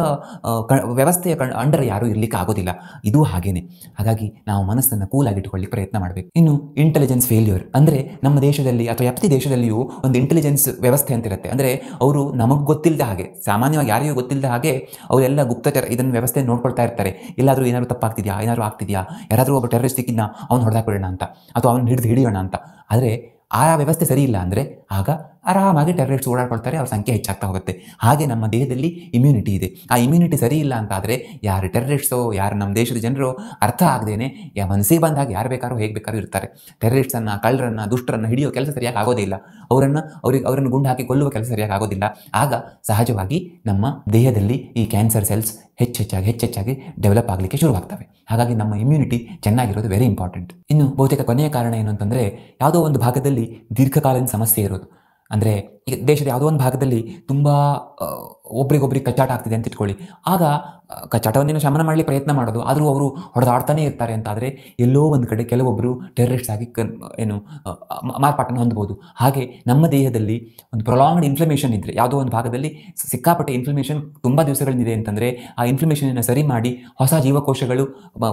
ವ್ಯವಸ್ಥೆಯ ಅಂಡರ್ ಯಾರೂ ಇರಲಿಕ್ಕೆ ಆಗೋದಿಲ್ಲ. ಇದು ಹಾಗೇನೆ. ಹಾಗಾಗಿ ನಾವು ಮನಸ್ಸನ್ನು ಕೂಲಾಗಿಟ್ಟುಕೊಳ್ಳಿ ಪ್ರಯತ್ನ ಮಾಡಬೇಕು. ಇನ್ನು ಇಂಟೆಲಿಜೆನ್ಸ್ ಫೇಲ್ಯೂರ್ ಅಂದರೆ ನಮ್ಮ ದೇಶದಲ್ಲಿ ಅಥವಾ ಪ್ರತಿ ದೇಶದಲ್ಲಿಯೂ ಒಂದು ಇಂಟೆಲಿಜೆನ್ಸ್ ವ್ಯವಸ್ಥೆ ಅಂತಿರುತ್ತೆ. ಅಂದರೆ ಅವರು ನಮಗೆ ಗೊತ್ತಿಲ್ಲದ ಹಾಗೆ, ಸಾಮಾನ್ಯವಾಗಿ ಯಾರಿಗೂ ಗೊತ್ತಿಲ್ಲದ ಹಾಗೆ ಅವರೆಲ್ಲ ಗುಪ್ತಚರ ಇದನ್ನು ವ್ಯವಸ್ಥೆ ನೋಡ್ಕೊಳ್ತಾ ಇರ್ತಾರೆ. ಎಲ್ಲಾದರೂ ಏನಾದರೂ ತಪ್ಪಾಗ್ತಿದೆಯಾ, ಏನಾದರೂ ಆಗ್ತಿದೆಯಾ, ಯಾರಾದರೂ ಒಬ್ಬ ಟೆರರಿಸ್ಟ್ ಸಿಕ್ಕಿದ್ನ ಅವ್ನು ಹೊಡೆದಾಕ್ಬಿಡೋಣ ಅಂತ, ಅಥವಾ ಅವ್ನು ಹಿಡಿಯೋಣ ಅಂತ. ಆದರೆ ಆ ವ್ಯವಸ್ಥೆ ಸರಿ ಇಲ್ಲ ಅಂದರೆ ಆಗ ಆರಾಮಾಗಿ ಟೆರರಿಸ್ಟ್ ಓಡಾಡ್ಕೊಳ್ತಾರೆ, ಅವ್ರ ಸಂಖ್ಯೆ ಹೆಚ್ಚಾಗ್ತಾ ಹೋಗುತ್ತೆ. ಹಾಗೆ ನಮ್ಮ ದೇಹದಲ್ಲಿ ಇಮ್ಯುನಿಟಿ ಇದೆ. ಆ ಇಮ್ಯುನಿಟಿ ಸರಿ ಇಲ್ಲ ಅಂತ ಆದರೆ ಯಾರು ಟೆರರಿಸ್ಟೋ, ಯಾರು ನಮ್ಮ ದೇಶದ ಜನರು ಅರ್ಥ ಆಗದೇನೆ ಮನಸ್ಸಿಗೆ ಬಂದಾಗ ಯಾರು ಬೇಕಾದ್ರೂ ಹೇಗೆ ಬೇಕಾದ್ರೂ ಇರ್ತಾರೆ. ಟೆರರಿಸ್ಟನ್ನು, ಕಳ್ಳರನ್ನು, ದುಷ್ಟರನ್ನು ಹಿಡಿಯೋ ಕೆಲಸ ಸರಿಯಾಗಿ ಆಗೋದೇ ಇಲ್ಲ. ಅವರನ್ನು ಗುಂಡು ಹಾಕಿ ಕೊಲ್ಲುವ ಕೆಲಸ ಸರಿಯಾಗಿ ಆಗೋದಿಲ್ಲ. ಆಗ ಸಹಜವಾಗಿ ನಮ್ಮ ದೇಹದಲ್ಲಿ ಈ ಕ್ಯಾನ್ಸರ್ ಸೆಲ್ಸ್ ಹೆಚ್ಚೆಚ್ಚಾಗಿ ಡೆವಲಪ್ ಆಗಲಿಕ್ಕೆ ಶುರುವಾಗ್ತವೆ. ಹಾಗಾಗಿ ನಮ್ಮ ಇಮ್ಯುನಿಟಿ ಚೆನ್ನಾಗಿರೋದು ವೆರಿ ಇಂಪಾರ್ಟೆಂಟ್. ಇನ್ನು ಬಹುತೇಕ ಕೊನೆಯ ಕಾರಣ ಏನು ಅಂತಂದರೆ, ಯಾವುದೋ ಒಂದು ಭಾಗದಲ್ಲಿ ದೀರ್ಘಕಾಲೀನ ಸಮಸ್ಯೆ ಇರೋದು. ಅಂದರೆ ಈಗ ದೇಶದ ಯಾವುದೋ ಒಂದು ಭಾಗದಲ್ಲಿ ತುಂಬ ಒಬ್ರಿಗೊಬ್ರಿಗೆ ಕಚ್ಚಾಟ ಆಗ್ತಿದೆ ಅಂತ ಇಟ್ಕೊಳ್ಳಿ. ಆಗ ಕಚ್ಚಾಟವನ್ನೇನು ಶಮನ ಮಾಡಲಿ ಪ್ರಯತ್ನ ಮಾಡೋದು, ಆದರೂ ಅವರು ಹೊಡೆದಾಡ್ತಾನೆ ಇರ್ತಾರೆ ಅಂತಾದರೆ ಎಲ್ಲೋ ಒಂದು ಕಡೆ ಕೆಲವೊಬ್ಬರು ಟೆರರಿಸ್ಟ್ ಆಗಿ ಮಾರ್ಪಾಟನ್ನು ಹೊಂದಬಹುದು. ಹಾಗೆ ನಮ್ಮ ದೇಹದಲ್ಲಿ ಒಂದು ಪ್ರೊಲಾಂಗ್ಡ್ ಇನ್ಫ್ಲಮೇಷನ್ ಇದ್ದರೆ, ಯಾವುದೋ ಒಂದು ಭಾಗದಲ್ಲಿ ಸಿಕ್ಕಾಪಟ್ಟೆ ಇನ್ಫ್ಲಮೇಷನ್ ತುಂಬ ದಿವಸಗಳಿದೆ ಅಂತಂದರೆ ಆ ಇನ್ಫ್ಲಮೇಷನನ್ನು ಸರಿ ಮಾಡಿ ಹೊಸ ಜೀವಕೋಶಗಳು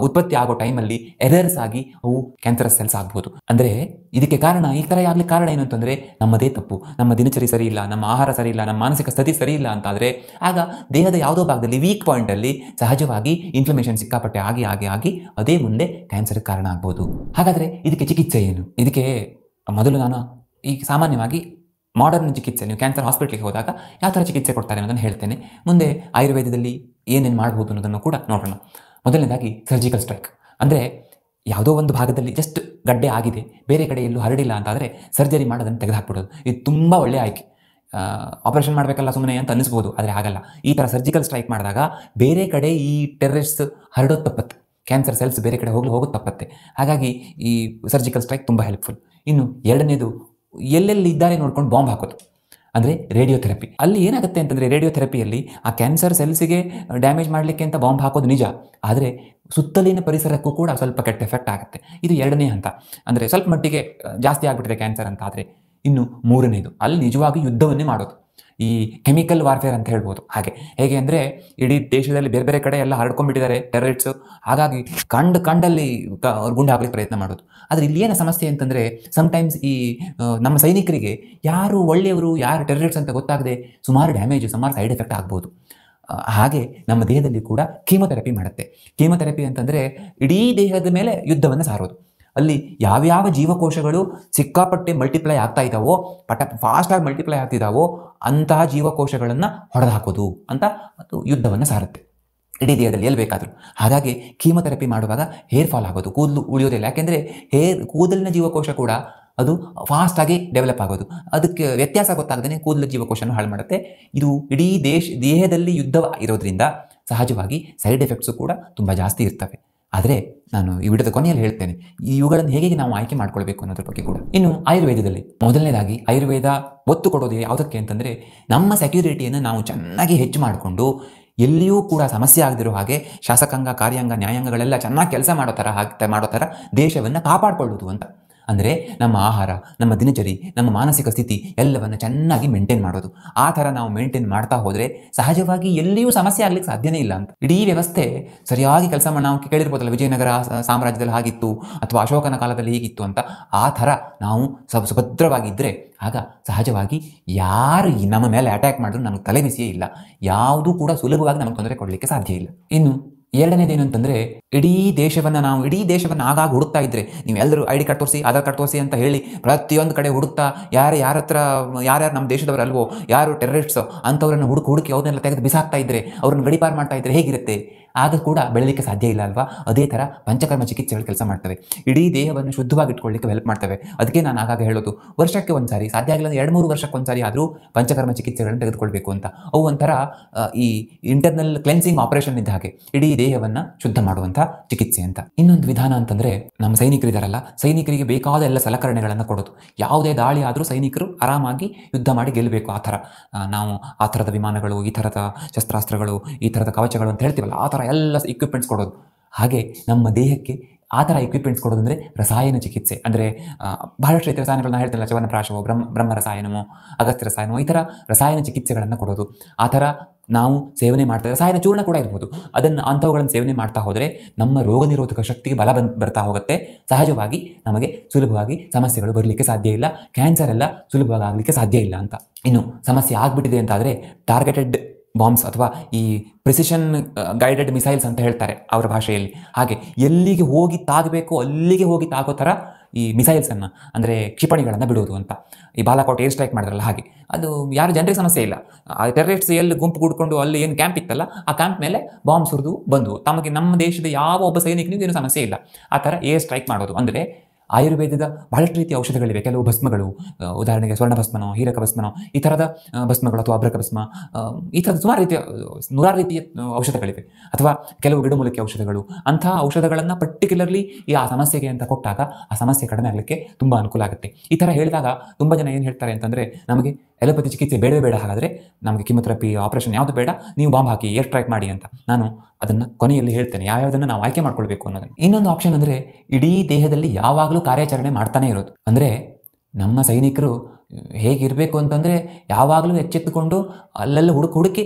ಉತ್ಪತ್ತಿ ಆಗೋ ಟೈಮಲ್ಲಿ ಎರರ್ಸ್ ಆಗಿ ಅವು ಕ್ಯಾನ್ಸರಸ್ ಸೆಲ್ಸ್ ಆಗ್ಬೋದು. ಅಂದರೆ ಇದಕ್ಕೆ ಕಾರಣ, ಈ ಥರ ಆಗಲಿಕ್ಕೆ ಕಾರಣ ಏನು ಅಂತಂದರೆ ನಮ್ಮದೇ ತಪ್ಪು. ನಮ್ಮ ದಿನಚರಿ ಸರಿ ಇಲ್ಲ, ನಮ್ಮ ಆಹಾರ ಸರಿ ಇಲ್ಲ, ನಮ್ಮ ಮಾನಸಿಕ ಸ್ಥಿತಿ ಸರಿ ಇಲ್ಲ ಅಂತಾದರೆ ಆಗ ದೇಹದ ಯಾವುದೋ ಭಾಗದಲ್ಲಿ ವೀಕ್ ಪಾಯಿಂಟಲ್ಲಿ ಸಹಜವಾಗಿ ಇನ್ಫ್ಲಮೇಷನ್ ಸಿಕ್ಕಾಪಟ್ಟೆ ಆಗಿ ಅದೇ ಮುಂದೆ ಕ್ಯಾನ್ಸರ್ಗೆ ಕಾರಣ ಆಗ್ಬೋದು. ಹಾಗಾದರೆ ಇದಕ್ಕೆ ಚಿಕಿತ್ಸೆ ಏನು? ಇದಕ್ಕೆ ಮೊದಲು ನಾನು ಈಗ ಸಾಮಾನ್ಯವಾಗಿ ಮಾಡರ್ನ್ ಚಿಕಿತ್ಸೆ, ನೀವು ಕ್ಯಾನ್ಸರ್ ಹಾಸ್ಪಿಟ್ಲಿಗೆ ಹೋದಾಗ ಯಾವ ಥರ ಚಿಕಿತ್ಸೆ ಕೊಡ್ತಾರೆ ಅನ್ನೋದನ್ನು ಹೇಳ್ತೇನೆ. ಮುಂದೆ ಆಯುರ್ವೇದದಲ್ಲಿ ಏನೇನು ಮಾಡ್ಬೋದು ಅನ್ನೋದನ್ನು ಕೂಡ ನೋಡೋಣ. ಮೊದಲನೇದಾಗಿ ಸರ್ಜಿಕಲ್ ಸ್ಟ್ರೈಕ್. ಅಂದರೆ ಯಾವುದೋ ಒಂದು ಭಾಗದಲ್ಲಿ ಜಸ್ಟ್ ಗಡ್ಡೆ ಆಗಿದೆ, ಬೇರೆ ಕಡೆ ಎಲ್ಲೂ ಹರಡಿಲ್ಲ ಅಂತಾದರೆ ಸರ್ಜರಿ ಮಾಡೋದನ್ನು ತೆಗೆದುಹಾಕ್ಬಿಡೋದು. ಇದು ತುಂಬ ಒಳ್ಳೆಯ ಆಯ್ಕೆ. ಆಪರೇಷನ್ ಮಾಡಬೇಕಲ್ಲ ಸುಮ್ಮನೆ ಅಂತ ಅನ್ನಿಸ್ಬೋದು, ಆದರೆ ಆಗಲ್ಲ. ಈ ಥರ ಸರ್ಜಿಕಲ್ ಸ್ಟ್ರೈಕ್ ಮಾಡಿದಾಗ ಬೇರೆ ಕಡೆ ಈ ಟೆರರಿಸ್ಟ್ ಹರಡೋದು ತಪ್ಪತ್ತೆ, ಕ್ಯಾನ್ಸರ್ ಸೆಲ್ಸ್ ಬೇರೆ ಕಡೆ ಹೋಗೋದು ತಪ್ಪತ್ತೆ. ಹಾಗಾಗಿ ಈ ಸರ್ಜಿಕಲ್ ಸ್ಟ್ರೈಕ್ ತುಂಬ ಹೆಲ್ಪ್ಫುಲ್. ಇನ್ನು ಎರಡನೇದು, ಎಲ್ಲೆಲ್ಲಿ ಇದ್ದಾರೆ ನೋಡ್ಕೊಂಡು ಬಾಂಬ್ ಹಾಕೋದು, ಅಂದರೆ ರೇಡಿಯೋಥೆರಪಿ. ಅಲ್ಲಿ ಏನಾಗುತ್ತೆ ಅಂತಂದರೆ ರೇಡಿಯೋಥೆರಪಿಯಲ್ಲಿ ಆ ಕ್ಯಾನ್ಸರ್ ಸೆಲ್ಸಿಗೆ ಡ್ಯಾಮೇಜ್ ಮಾಡಲಿಕ್ಕೆ ಅಂತ ಬಾಂಬ್ ಹಾಕೋದು ನಿಜ, ಆದರೆ ಸುತ್ತಲಿನ ಪರಿಸರಕ್ಕೂ ಕೂಡ ಸ್ವಲ್ಪ ಕೆಟ್ಟ ಎಫೆಕ್ಟ್ ಆಗುತ್ತೆ. ಇದು ಎರಡನೇ ಹಂತ. ಅಂದರೆ ಸ್ವಲ್ಪ ಮಟ್ಟಿಗೆ ಜಾಸ್ತಿ ಆಗಿಬಿಟ್ಟಿದೆ ಕ್ಯಾನ್ಸರ್ ಅಂತ ಆದರೆ. ಇನ್ನು ಮೂರನೇದು, ಅಲ್ಲಿ ನಿಜವಾಗಿ ಯುದ್ಧವನ್ನೇ ಮಾಡೋದು, ಈ ಕೆಮಿಕಲ್ ವಾರ್ಫೇರ್ ಅಂತ ಹೇಳ್ಬೋದು. ಹೇಗೆ ಅಂದರೆ ಇಡೀ ದೇಶದಲ್ಲಿ ಬೇರೆ ಬೇರೆ ಕಡೆ ಎಲ್ಲ ಹರಡ್ಕೊಂಡ್ಬಿಟ್ಟಿದ್ದಾರೆ ಟೆರರಿಸ್ಟು, ಹಾಗಾಗಿ ಕಂಡಲ್ಲಿ ಗುಂಡು ಹಾಕಲಿಕ್ಕೆ ಪ್ರಯತ್ನ ಮಾಡೋದು. ಆದರೆ ಇಲ್ಲಿ ಏನು ಸಮಸ್ಯೆ ಅಂತಂದರೆ ಸಮ್ಟೈಮ್ಸ್ ಈ ನಮ್ಮ ಸೈನಿಕರಿಗೆ ಯಾರು ಒಳ್ಳೆಯವರು ಯಾರು ಟೆರರಿಸ್ಟ್ ಅಂತ ಗೊತ್ತಾಗದೆ ಸುಮಾರು ಡ್ಯಾಮೇಜ್, ಸುಮಾರು ಸೈಡ್ ಎಫೆಕ್ಟ್ ಆಗ್ಬೋದು. ಹಾಗೆ ನಮ್ಮ ದೇಹದಲ್ಲಿ ಕೂಡ ಕೀಮೊಥೆರಪಿ ಮಾಡುತ್ತೆ. ಕೀಮೊಥೆರಪಿ ಅಂತಂದರೆ ಇಡೀ ದೇಹದ ಮೇಲೆ ಯುದ್ಧವನ್ನು ಸಾರೋದು. ಅಲ್ಲಿ ಯಾವ್ಯಾವ ಜೀವಕೋಶಗಳು ಸಿಕ್ಕಾಪಟ್ಟೆ ಮಲ್ಟಿಪ್ಲೈ ಆಗ್ತಾ ಇದ್ದಾವೋ, ಫಾಸ್ಟಾಗಿ ಮಲ್ಟಿಪ್ಲೈ ಆಗ್ತಿದ್ದಾವೋ ಅಂತಹ ಜೀವಕೋಶಗಳನ್ನು ಹೊಡೆದು ಹಾಕೋದು ಅಂತ ಅದು ಯುದ್ಧವನ್ನು ಸಾರುತ್ತೆ ಇಡೀ ದೇಹದಲ್ಲಿ ಎಲ್ಲಿ ಬೇಕಾದರೂ. ಹಾಗಾಗಿ ಕೀಮೊಥೆರಪಿ ಮಾಡುವಾಗ ಹೇರ್ ಫಾಲ್ ಆಗೋದು, ಕೂದಲು ಉಳಿಯೋದಿಲ್ಲ. ಯಾಕೆಂದರೆ ಕೂದಲಿನ ಜೀವಕೋಶ ಕೂಡ ಅದು ಫಾಸ್ಟಾಗಿ ಡೆವಲಪ್ ಆಗೋದು, ಅದಕ್ಕೆ ವ್ಯತ್ಯಾಸ ಗೊತ್ತಾಗದೇ ಕೂದಲ ಜೀವಕೋಶನ ಹಾಳು ಮಾಡುತ್ತೆ. ಇದು ಇಡೀ ದೇಹದಲ್ಲಿ ಯುದ್ಧ ಇರೋದ್ರಿಂದ ಸಹಜವಾಗಿ ಸೈಡ್ ಎಫೆಕ್ಟ್ಸು ಕೂಡ ತುಂಬ ಜಾಸ್ತಿ ಇರ್ತವೆ. ಆದರೆ ನಾನು ಈ ವಿಡಿಯೋದ ಕೊನೆಯಲ್ಲಿ ಹೇಳ್ತೇನೆ ಇವುಗಳನ್ನು ಹೇಗೆ ನಾವು ಆಯ್ಕೆ ಮಾಡ್ಕೊಳ್ಬೇಕು ಅನ್ನೋದ್ರ ಬಗ್ಗೆ ಕೂಡ. ಇನ್ನು ಆಯುರ್ವೇದದಲ್ಲಿ ಮೊದಲನೇದಾಗಿ ಆಯುರ್ವೇದ ಒತ್ತು ಕೊಡೋದು ಯಾವುದಕ್ಕೆ ಅಂತಂದರೆ ನಮ್ಮ ಸೆಕ್ಯೂರಿಟಿಯನ್ನು ನಾವು ಚೆನ್ನಾಗಿ ಹೆಚ್ಚು ಮಾಡಿಕೊಂಡು ಎಲ್ಲಿಯೂ ಕೂಡ ಸಮಸ್ಯೆ ಆಗದಿರೋ ಹಾಗೆ ಶಾಸಕಾಂಗ, ಕಾರ್ಯಾಂಗ, ನ್ಯಾಯಾಂಗಗಳೆಲ್ಲ ಚೆನ್ನಾಗಿ ಕೆಲಸ ಮಾಡೋ ಥರ ದೇಶವನ್ನು ಕಾಪಾಡಿಕೊಳ್ಳೋದು ಅಂತ. ಅಂದರೆ ನಮ್ಮ ಆಹಾರ, ನಮ್ಮ ದಿನಚರಿ, ನಮ್ಮ ಮಾನಸಿಕ ಸ್ಥಿತಿ ಎಲ್ಲವನ್ನು ಚೆನ್ನಾಗಿ ಮೇಂಟೈನ್ ಮಾಡೋದು. ಆ ಥರ ನಾವು ಮೇಂಟೈನ್ ಮಾಡ್ತಾ ಹೋದರೆ ಸಹಜವಾಗಿ ಎಲ್ಲಿಯೂ ಸಮಸ್ಯೆ ಆಗಲಿಕ್ಕೆ ಸಾಧ್ಯನೇ ಇಲ್ಲ ಅಂತ. ಇಡೀ ವ್ಯವಸ್ಥೆ ಸರಿಯಾಗಿ ಕೆಲಸ ನಾವು ಕೇಳಿರ್ಬೋದಲ್ಲ, ವಿಜಯನಗರ ಸಾಮ್ರಾಜ್ಯದಲ್ಲಿ ಹಾಗಿತ್ತು ಅಥವಾ ಅಶೋಕನ ಕಾಲದಲ್ಲಿ ಹೀಗಿತ್ತು ಅಂತ. ಆ ಥರ ನಾವು ಸುಭದ್ರವಾಗಿದ್ದರೆ ಆಗ ಸಹಜವಾಗಿ ಯಾರು ನಮ್ಮ ಮೇಲೆ ಅಟ್ಯಾಕ್ ಮಾಡಿದ್ರು ನಮಗೆ ತಲೆ ಬಿಸಿಯೇ ಇಲ್ಲ, ಯಾವುದೂ ಕೂಡ ಸುಲಭವಾಗಿ ನಮಗೆ ತೊಂದರೆ ಕೊಡಲಿಕ್ಕೆ ಸಾಧ್ಯ ಇಲ್ಲ. ಇನ್ನು ಎರಡನೇದೇನು ಅಂತಂದರೆ ಇಡೀ ದೇಶವನ್ನು ಆಗಾಗ ಹುಡುಕ್ತಾ ಇದ್ದರೆ, ನೀವೆಲ್ಲರೂ ID ಕಾರ್ಡ್ ತೋರಿಸಿ, ಆಧಾರ್ ಕಾರ್ಡ್ ತೋರಿಸಿ ಅಂತ ಹೇಳಿ ಪ್ರತಿಯೊಂದು ಕಡೆ ಹುಡುಕ್ತಾ ಯಾರ್ಯಾರು ನಮ್ಮ ದೇಶದವರು ಅಲ್ವೋ, ಯಾರು ಟೆರರಿಸ್ಟ್ಸೋ ಅಂಥವ್ರನ್ನು ಹುಡುಕಿ ಅವನ್ನೆಲ್ಲ ತೆಗೆದು ಬಿಸಾಕ್ತಾ ಇದ್ದರೆ, ಅವ್ರನ್ನ ಗಡಿಪಾರು ಮಾಡ್ತಾ ಇದ್ದರೆ ಹೇಗಿರುತ್ತೆ? ಆಗ ಕೂಡ ಬೆಳಲಿಕ್ಕೆ ಸಾಧ್ಯ ಇಲ್ಲ ಅಲ್ವಾ? ಅದೇ ಥರ ಪಂಚಕರ್ಮ ಚಿಕಿತ್ಸೆಗಳು ಕೆಲಸ ಮಾಡ್ತವೆ, ಇಡೀ ದೇಹವನ್ನು ಶುದ್ಧವಾಗಿ ಇಟ್ಕೊಳ್ಳಿಕ್ಕೆ ಹೆಲ್ಪ್ ಮಾಡ್ತವೆ. ಅದಕ್ಕೆ ನಾನು ಆಗಾಗ ಹೇಳೋದು, ವರ್ಷಕ್ಕೆ ಒಂದು ಸಾರಿ, ಸಾಧ್ಯ ಆಗಿಲ್ಲ 2-3 ವರ್ಷಕ್ಕೆ ಒಂದು ಸಾರಿ ಆದರೂ ಪಂಚಕರ್ಮ ಚಿಕಿತ್ಸೆಗಳನ್ನು ತೆಗೆದುಕೊಳ್ಬೇಕು ಅಂತ. ಅವು ಒಂಥರ ಈ ಇಂಟರ್ನಲ್ ಕ್ಲೆನ್ಸಿಂಗ್ ಆಪರೇಷನ್ ಇದ್ದ ಹಾಗೆ, ಇಡೀ ದೇಹವನ್ನು ಶುದ್ಧ ಮಾಡುವಂಥ ಚಿಕಿತ್ಸೆ ಅಂತ. ಇನ್ನೊಂದು ವಿಧಾನ ಅಂತಂದರೆ ನಮ್ಮ ಸೈನಿಕರಿದ್ದಾರಲ್ಲ, ಸೈನಿಕರಿಗೆ ಬೇಕಾದ ಎಲ್ಲ ಸಲಕರಣೆಗಳನ್ನು ಕೊಡೋದು. ಯಾವುದೇ ದಾಳಿ ಆದರೂ ಸೈನಿಕರು ಆರಾಮಾಗಿ ಯುದ್ಧ ಮಾಡಿ ಗೆಲ್ಲಬೇಕು. ಆ ಥರ ನಾವು ಆ ಥರದ ವಿಮಾನಗಳು, ಈ ಥರದ ಶಸ್ತ್ರಾಸ್ತ್ರಗಳು, ಈ ಥರದ ಕವಚಗಳು ಅಂತ ಹೇಳ್ತೀವಲ್ಲ, ಆ ಥರ ಎಲ್ಲ ಇಕ್ವಿಪ್ಮೆಂಟ್ಸ್ ಕೊಡೋದು. ಹಾಗೆ ನಮ್ಮ ದೇಹಕ್ಕೆ ಆ ಥರ ಇಕ್ವಿಪ್ಮೆಂಟ್ಸ್ ಕೊಡೋದಂದರೆ ರಸಾಯನ ಚಿಕಿತ್ಸೆ. ಅಂದರೆ ಬಹಳಷ್ಟು ರೀತಿಯ ರಸಾಯನಗಳನ್ನ ಹೇಳ್ತಿಲ್ಲ, ಚವನಪ್ರಾಶವೋ, ಬ್ರಹ್ಮ ರಸಾಯನಮೋ, ಅಗಸ್ತ್ಯ ರಸಾಯನಮೋ, ಈ ಥರ ರಸಾಯನ ಚಿಕಿತ್ಸೆಗಳನ್ನು ಕೊಡೋದು. ಆ ಥರ ನಾವು ಸೇವನೆ ಮಾಡ್ತೇವೆ. ರಸಾಯನ ಚೂರ್ಣ ಕೂಡ ಇರ್ಬೋದು. ಅಂಥವುಗಳನ್ನು ಸೇವನೆ ಮಾಡ್ತಾ ಹೋದರೆ ನಮ್ಮ ರೋಗ ನಿರೋಧಕ ಶಕ್ತಿಗೆ ಬಲ ಬರ್ತಾ ಹೋಗುತ್ತೆ. ಸಹಜವಾಗಿ ನಮಗೆ ಸುಲಭವಾಗಿ ಸಮಸ್ಯೆಗಳು ಬರಲಿಕ್ಕೆ ಸಾಧ್ಯ ಇಲ್ಲ, ಕ್ಯಾನ್ಸರ್ ಎಲ್ಲ ಸುಲಭವಾಗಿ ಆಗಲಿಕ್ಕೆ ಸಾಧ್ಯ ಇಲ್ಲ ಅಂತ. ಇನ್ನು ಸಮಸ್ಯೆ ಆಗಿಬಿಟ್ಟಿದೆ ಅಂತಾದರೆ ಟಾರ್ಗೆಟೆಡ್ ಬಾಂಬ್ಸ್ ಅಥವಾ ಈ ಪ್ರಿಸಿಷನ್ ಗೈಡೆಡ್ ಮಿಸೈಲ್ಸ್ ಅಂತ ಹೇಳ್ತಾರೆ ಅವರ ಭಾಷೆಯಲ್ಲಿ. ಹಾಗೆ ಎಲ್ಲಿಗೆ ಹೋಗಿ ತಾಗಬೇಕು ಅಲ್ಲಿಗೆ ಹೋಗಿ ತಾಗೋ ಥರ ಈ ಮಿಸೈಲ್ಸನ್ನು, ಅಂದರೆ ಕ್ಷಿಪಣಿಗಳನ್ನು ಬಿಡೋದು ಅಂತ. ಈ ಬಾಲಾಕೋಟ್ ಏರ್ ಸ್ಟ್ರೈಕ್ ಮಾಡಿದ್ರಲ್ಲ ಹಾಗೆ, ಅದು ಯಾರು ಜನರಿಗೆ ಸಮಸ್ಯೆ ಇಲ್ಲ. ಆ ಟೆರರಿಸ್ಟ್ಸ್ ಎಲ್ಲಿ ಗುಂಪು ಕೂಡ್ಕೊಂಡು ಅಲ್ಲಿ ಏನು ಕ್ಯಾಂಪ್ ಇತ್ತಲ್ಲ, ಆ ಕ್ಯಾಂಪ್ ಮೇಲೆ ಬಾಂಬ್ ಸುರಿದು ಬಂದು ನಮ್ಮ ದೇಶದ ಯಾವ ಒಬ್ಬ ಸೈನಿಕನಿಗೂ ಏನು ಸಮಸ್ಯೆ ಇಲ್ಲ. ಆ ಥರ ಏರ್ ಸ್ಟ್ರೈಕ್ ಮಾಡೋದು. ಅಂದರೆ ಆಯುರ್ವೇದದ ಬಹಳಷ್ಟು ರೀತಿಯ ಔಷಧಗಳಿವೆ. ಕೆಲವು ಭಸ್ಮಗಳು, ಉದಾಹರಣೆಗೆ ಸ್ವರ್ಣ ಭಸ್ಮನೋ, ಹೀರಕ ಭಸ್ಮನೋ, ಈ ಥರದ ಭಸ್ಮಗಳು ಅಥವಾ ಅಭ್ರಕ ಭಸ್ಮ, ಈ ಥರದ ಸುಮಾರು ರೀತಿಯ ನೂರಾರು ರೀತಿಯ ಔಷಧಗಳಿವೆ. ಅಥವಾ ಕೆಲವು ಗಿಡಮೂಲಿಕೆ ಔಷಧಗಳು. ಅಂತಹ ಔಷಧಗಳನ್ನು ಪರ್ಟಿಕ್ಯುಲರ್ಲಿ ಆ ಸಮಸ್ಯೆಗೆ ಅಂತ ಕೊಟ್ಟಾಗ ಆ ಸಮಸ್ಯೆ ಕಡಿಮೆ ಆಗಲಿಕ್ಕೆ ತುಂಬ ಅನುಕೂಲ ಆಗುತ್ತೆ. ಈ ಥರ ಹೇಳಿದಾಗ ತುಂಬ ಜನ ಏನು ಹೇಳ್ತಾರೆ ಅಂತಂದರೆ, ನಮಗೆ ಎಲೋಪತಿ ಚಿಕಿತ್ಸೆ ಬೇಡವೇ ಬೇಡ, ಹಾಗಾದರೆ ನಮಗೆ ಕಿಮೊಥೆರಪಿ ಆಪರೇಷನ್ ಯಾವುದು ಬೇಡ, ನೀವು ಬಾಂಬ್ ಹಾಕಿ ಏರ್ ಸ್ಟ್ರೈಕ್ ಮಾಡಿ ಅಂತ. ನಾನು ಅದನ್ನು ಕೊನೆಯಲ್ಲಿ ಹೇಳ್ತೇನೆ, ಯಾವ್ಯಾವುದನ್ನು ನಾವು ಆಯ್ಕೆ ಮಾಡ್ಕೊಳ್ಬೇಕು ಅನ್ನೋದನ್ನು. ಇನ್ನೊಂದು ಆಪ್ಷನ್ ಅಂದರೆ ಇಡೀ ದೇಹದಲ್ಲಿ ಯಾವಾಗಲೂ ಕಾರ್ಯಾಚರಣೆ ಮಾಡ್ತಾನೆ ಇರೋದು. ಅಂದರೆ ನಮ್ಮ ಸೈನಿಕರು ಹೇಗಿರಬೇಕು ಅಂತಂದರೆ ಯಾವಾಗಲೂ ಎಚ್ಚೆತ್ತುಕೊಂಡು ಅಲ್ಲೆಲ್ಲ ಹುಡುಕಿ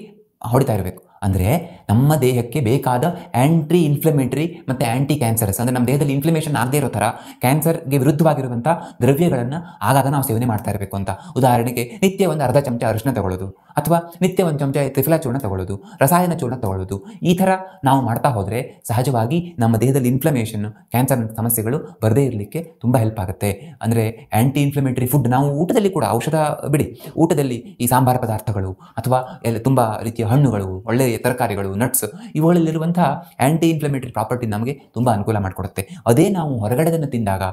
ಹೊಡಿತಾ ಇರಬೇಕು. ಅಂದರೆ ನಮ್ಮ ದೇಹಕ್ಕೆ ಬೇಕಾದ ಆ್ಯಂಟಿ ಇನ್ಫ್ಲಮೇಟರಿ ಮತ್ತು ಆ್ಯಂಟಿ ಕ್ಯಾನ್ಸರಸ್, ಅಂದರೆ ನಮ್ಮ ದೇಹದಲ್ಲಿ ಇನ್ಫ್ಲಮೇಷನ್ ಆಗದೇ ಇರೋ ಥರ ಕ್ಯಾನ್ಸರ್ಗೆ ವಿರುದ್ಧವಾಗಿರುವಂಥ ದ್ರವ್ಯಗಳನ್ನು ಆಗಾಗ ನಾವು ಸೇವನೆ ಮಾಡ್ತಾ ಇರಬೇಕು ಅಂತ. ಉದಾಹರಣೆಗೆ ನಿತ್ಯ ಒಂದು ಅರ್ಧ ಚಮಚ ಅರಿಶಿನ ತಗೊಳ್ಳೋದು, ಅಥವಾ ನಿತ್ಯ ಒಂದು ಚಮಚ ತ್ರಿಫಲಾ ಚೂರ್ಣ ತಗೊಳ್ಳೋದು, ರಸಾಯನ ಚೂರ್ಣ ತಗೊಳ್ಳೋದು. ಈ ಥರ ನಾವು ಮಾಡ್ತಾ ಹೋದರೆ ಸಹಜವಾಗಿ ನಮ್ಮ ದೇಹದಲ್ಲಿ ಇನ್ಫ್ಲಮೇಷನ್, ಕ್ಯಾನ್ಸರ್ ಸಮಸ್ಯೆಗಳು ಬರದೇ ಇರಲಿಕ್ಕೆ ತುಂಬ ಹೆಲ್ಪ್ ಆಗುತ್ತೆ. ಅಂದರೆ ಆ್ಯಂಟಿ ಇನ್ಫ್ಲಮೇಟರಿ ಫುಡ್ ನಾವು ಊಟದಲ್ಲಿ ಕೂಡ, ಔಷಧ ಬಿಡಿ, ಊಟದಲ್ಲಿ ಈ ಸಾಂಬಾರ ಪದಾರ್ಥಗಳು ಅಥವಾ ತುಂಬ ರೀತಿಯ ಹಣ್ಣುಗಳು, ಒಳ್ಳೆಯ ತರಕಾರಿಗಳು, ನಟ್ಸ್, ಇವುಗಳಲ್ಲಿರುವಂಥ ಆ್ಯಂಟಿ ಇನ್ಫ್ಲಮೇಟರಿ ಪ್ರಾಪರ್ಟಿ ನಮಗೆ ತುಂಬ ಅನುಕೂಲ ಮಾಡಿಕೊಡುತ್ತೆ. ಅದೇ ನಾವು ಹೊರಗಡೆದನ್ನು ತಿಂದಾಗ,